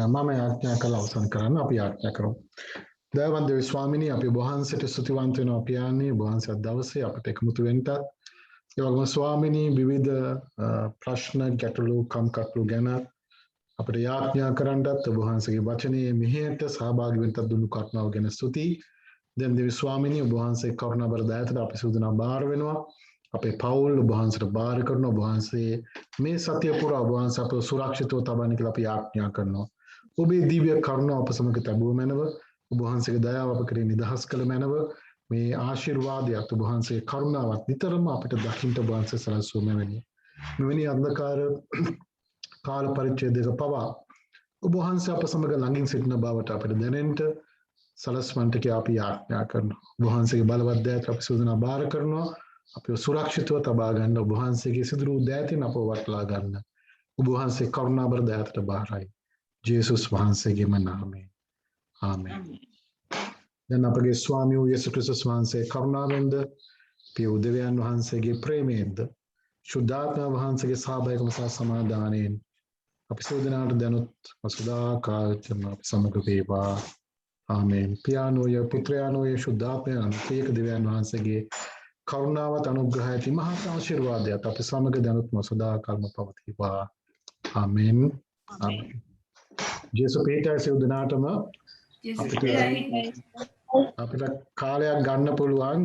මම යාඥා කළා අවසන් කරන්න අපි යාඥා කරමු. දයාවන්ත දෙවි ස්වාමිනී අපි ඔබ වහන්සේට ස්තුතිවන්ත වෙනවා පියාණනි. ඔබ වහන්සේ දවසේ අපිට එකමුතු වෙන්නත් ඒ වගේම ස්වාමිනී විවිධ ප්‍රශ්න ගැටලු කම්කටොළු ගැන අපිට යාඥා කරන්නත් ඔබ වහන්සේගේ වචනේ මෙහෙයට සහභාගී වෙන්නත් දුන්නු කරුණාව ගැන ස්තුතියි. දැන් දෙවි ස්වාමිනී ඔබ වහන්සේ කරුණාබර දයාවට අපි සූදානම් බාර වෙනවා. අපේ පවුල් ඔබ වහන්සේට බාර කරනවා. ඔබ වහන්සේ මේ සතිය පුරා ඔබ වහන්සේ අපව සුරක්ෂිතව තබන්න කියලා අපි ආඥා කරනවා. ඔබේ දිව්‍ය කරුණාව අප සමග තැබුව මැනව. ඔබ වහන්සේගේ දයාව අප කෙරෙහි නිදහස් කළ මැනව. මේ ආශිර්වාදයක් ඔබ වහන්සේගේ කරුණාවත් නිතරම අපිට දකින්න ඔබ වහන්සේ සලස්වූ මැනවි. මෙවැනි අන්ධකාර කාල පරිච්ඡේදයක පවා ඔබ වහන්සේ අප සමග ළඟින් සිටින බවට අපිට දැනෙන්න සලස්වන්ට කියා අපි ආඥා කරනවා. ඔබ වහන්සේගේ බලවත් දෑත අපි සූදනා බාර කරනවා. අපිව සුරක්ෂිතව තබා ගන්න ඔබ වහන්සේගේ සිදුරු දෑතින් අපව වටලා ගන්න. ඔබ වහන්සේ කරුණාබර දෑතට බාරයි. ජේසුස් වහන්සේගේම නාමයෙන්. ආමෙන්. දැන් අපගේ ස්වාමී වූ යේසුස් ක්‍රිස්තුස් වහන්සේ කරුණාවෙන්ද පිය උදවියන් වහන්සේගේ ප්‍රේමයෙන්ද ශුද්ධාත්ම වහන්සේගේ සහභාගීකම සහ සමාදානයෙන් අපි සෝදනාට දැනුත් සදාකාලයම අපි සමග වේවා. ආමෙන්. පියාණෝය පුත්‍රයාණෝය ශුද්ධාත්මය අන්තික දෙවියන් වහන්සේගේ කරුණාවත් අනුග්‍රහය ඇති මහත් ආශිර්වාදයක් අපි සමග දැනුත්ම සදාකාලම පවතිවා. ආමෙන්. ආමෙන්. ජේසු පීඨය සෝදනාටම අපිට කාලයක් ගන්න පුළුවන්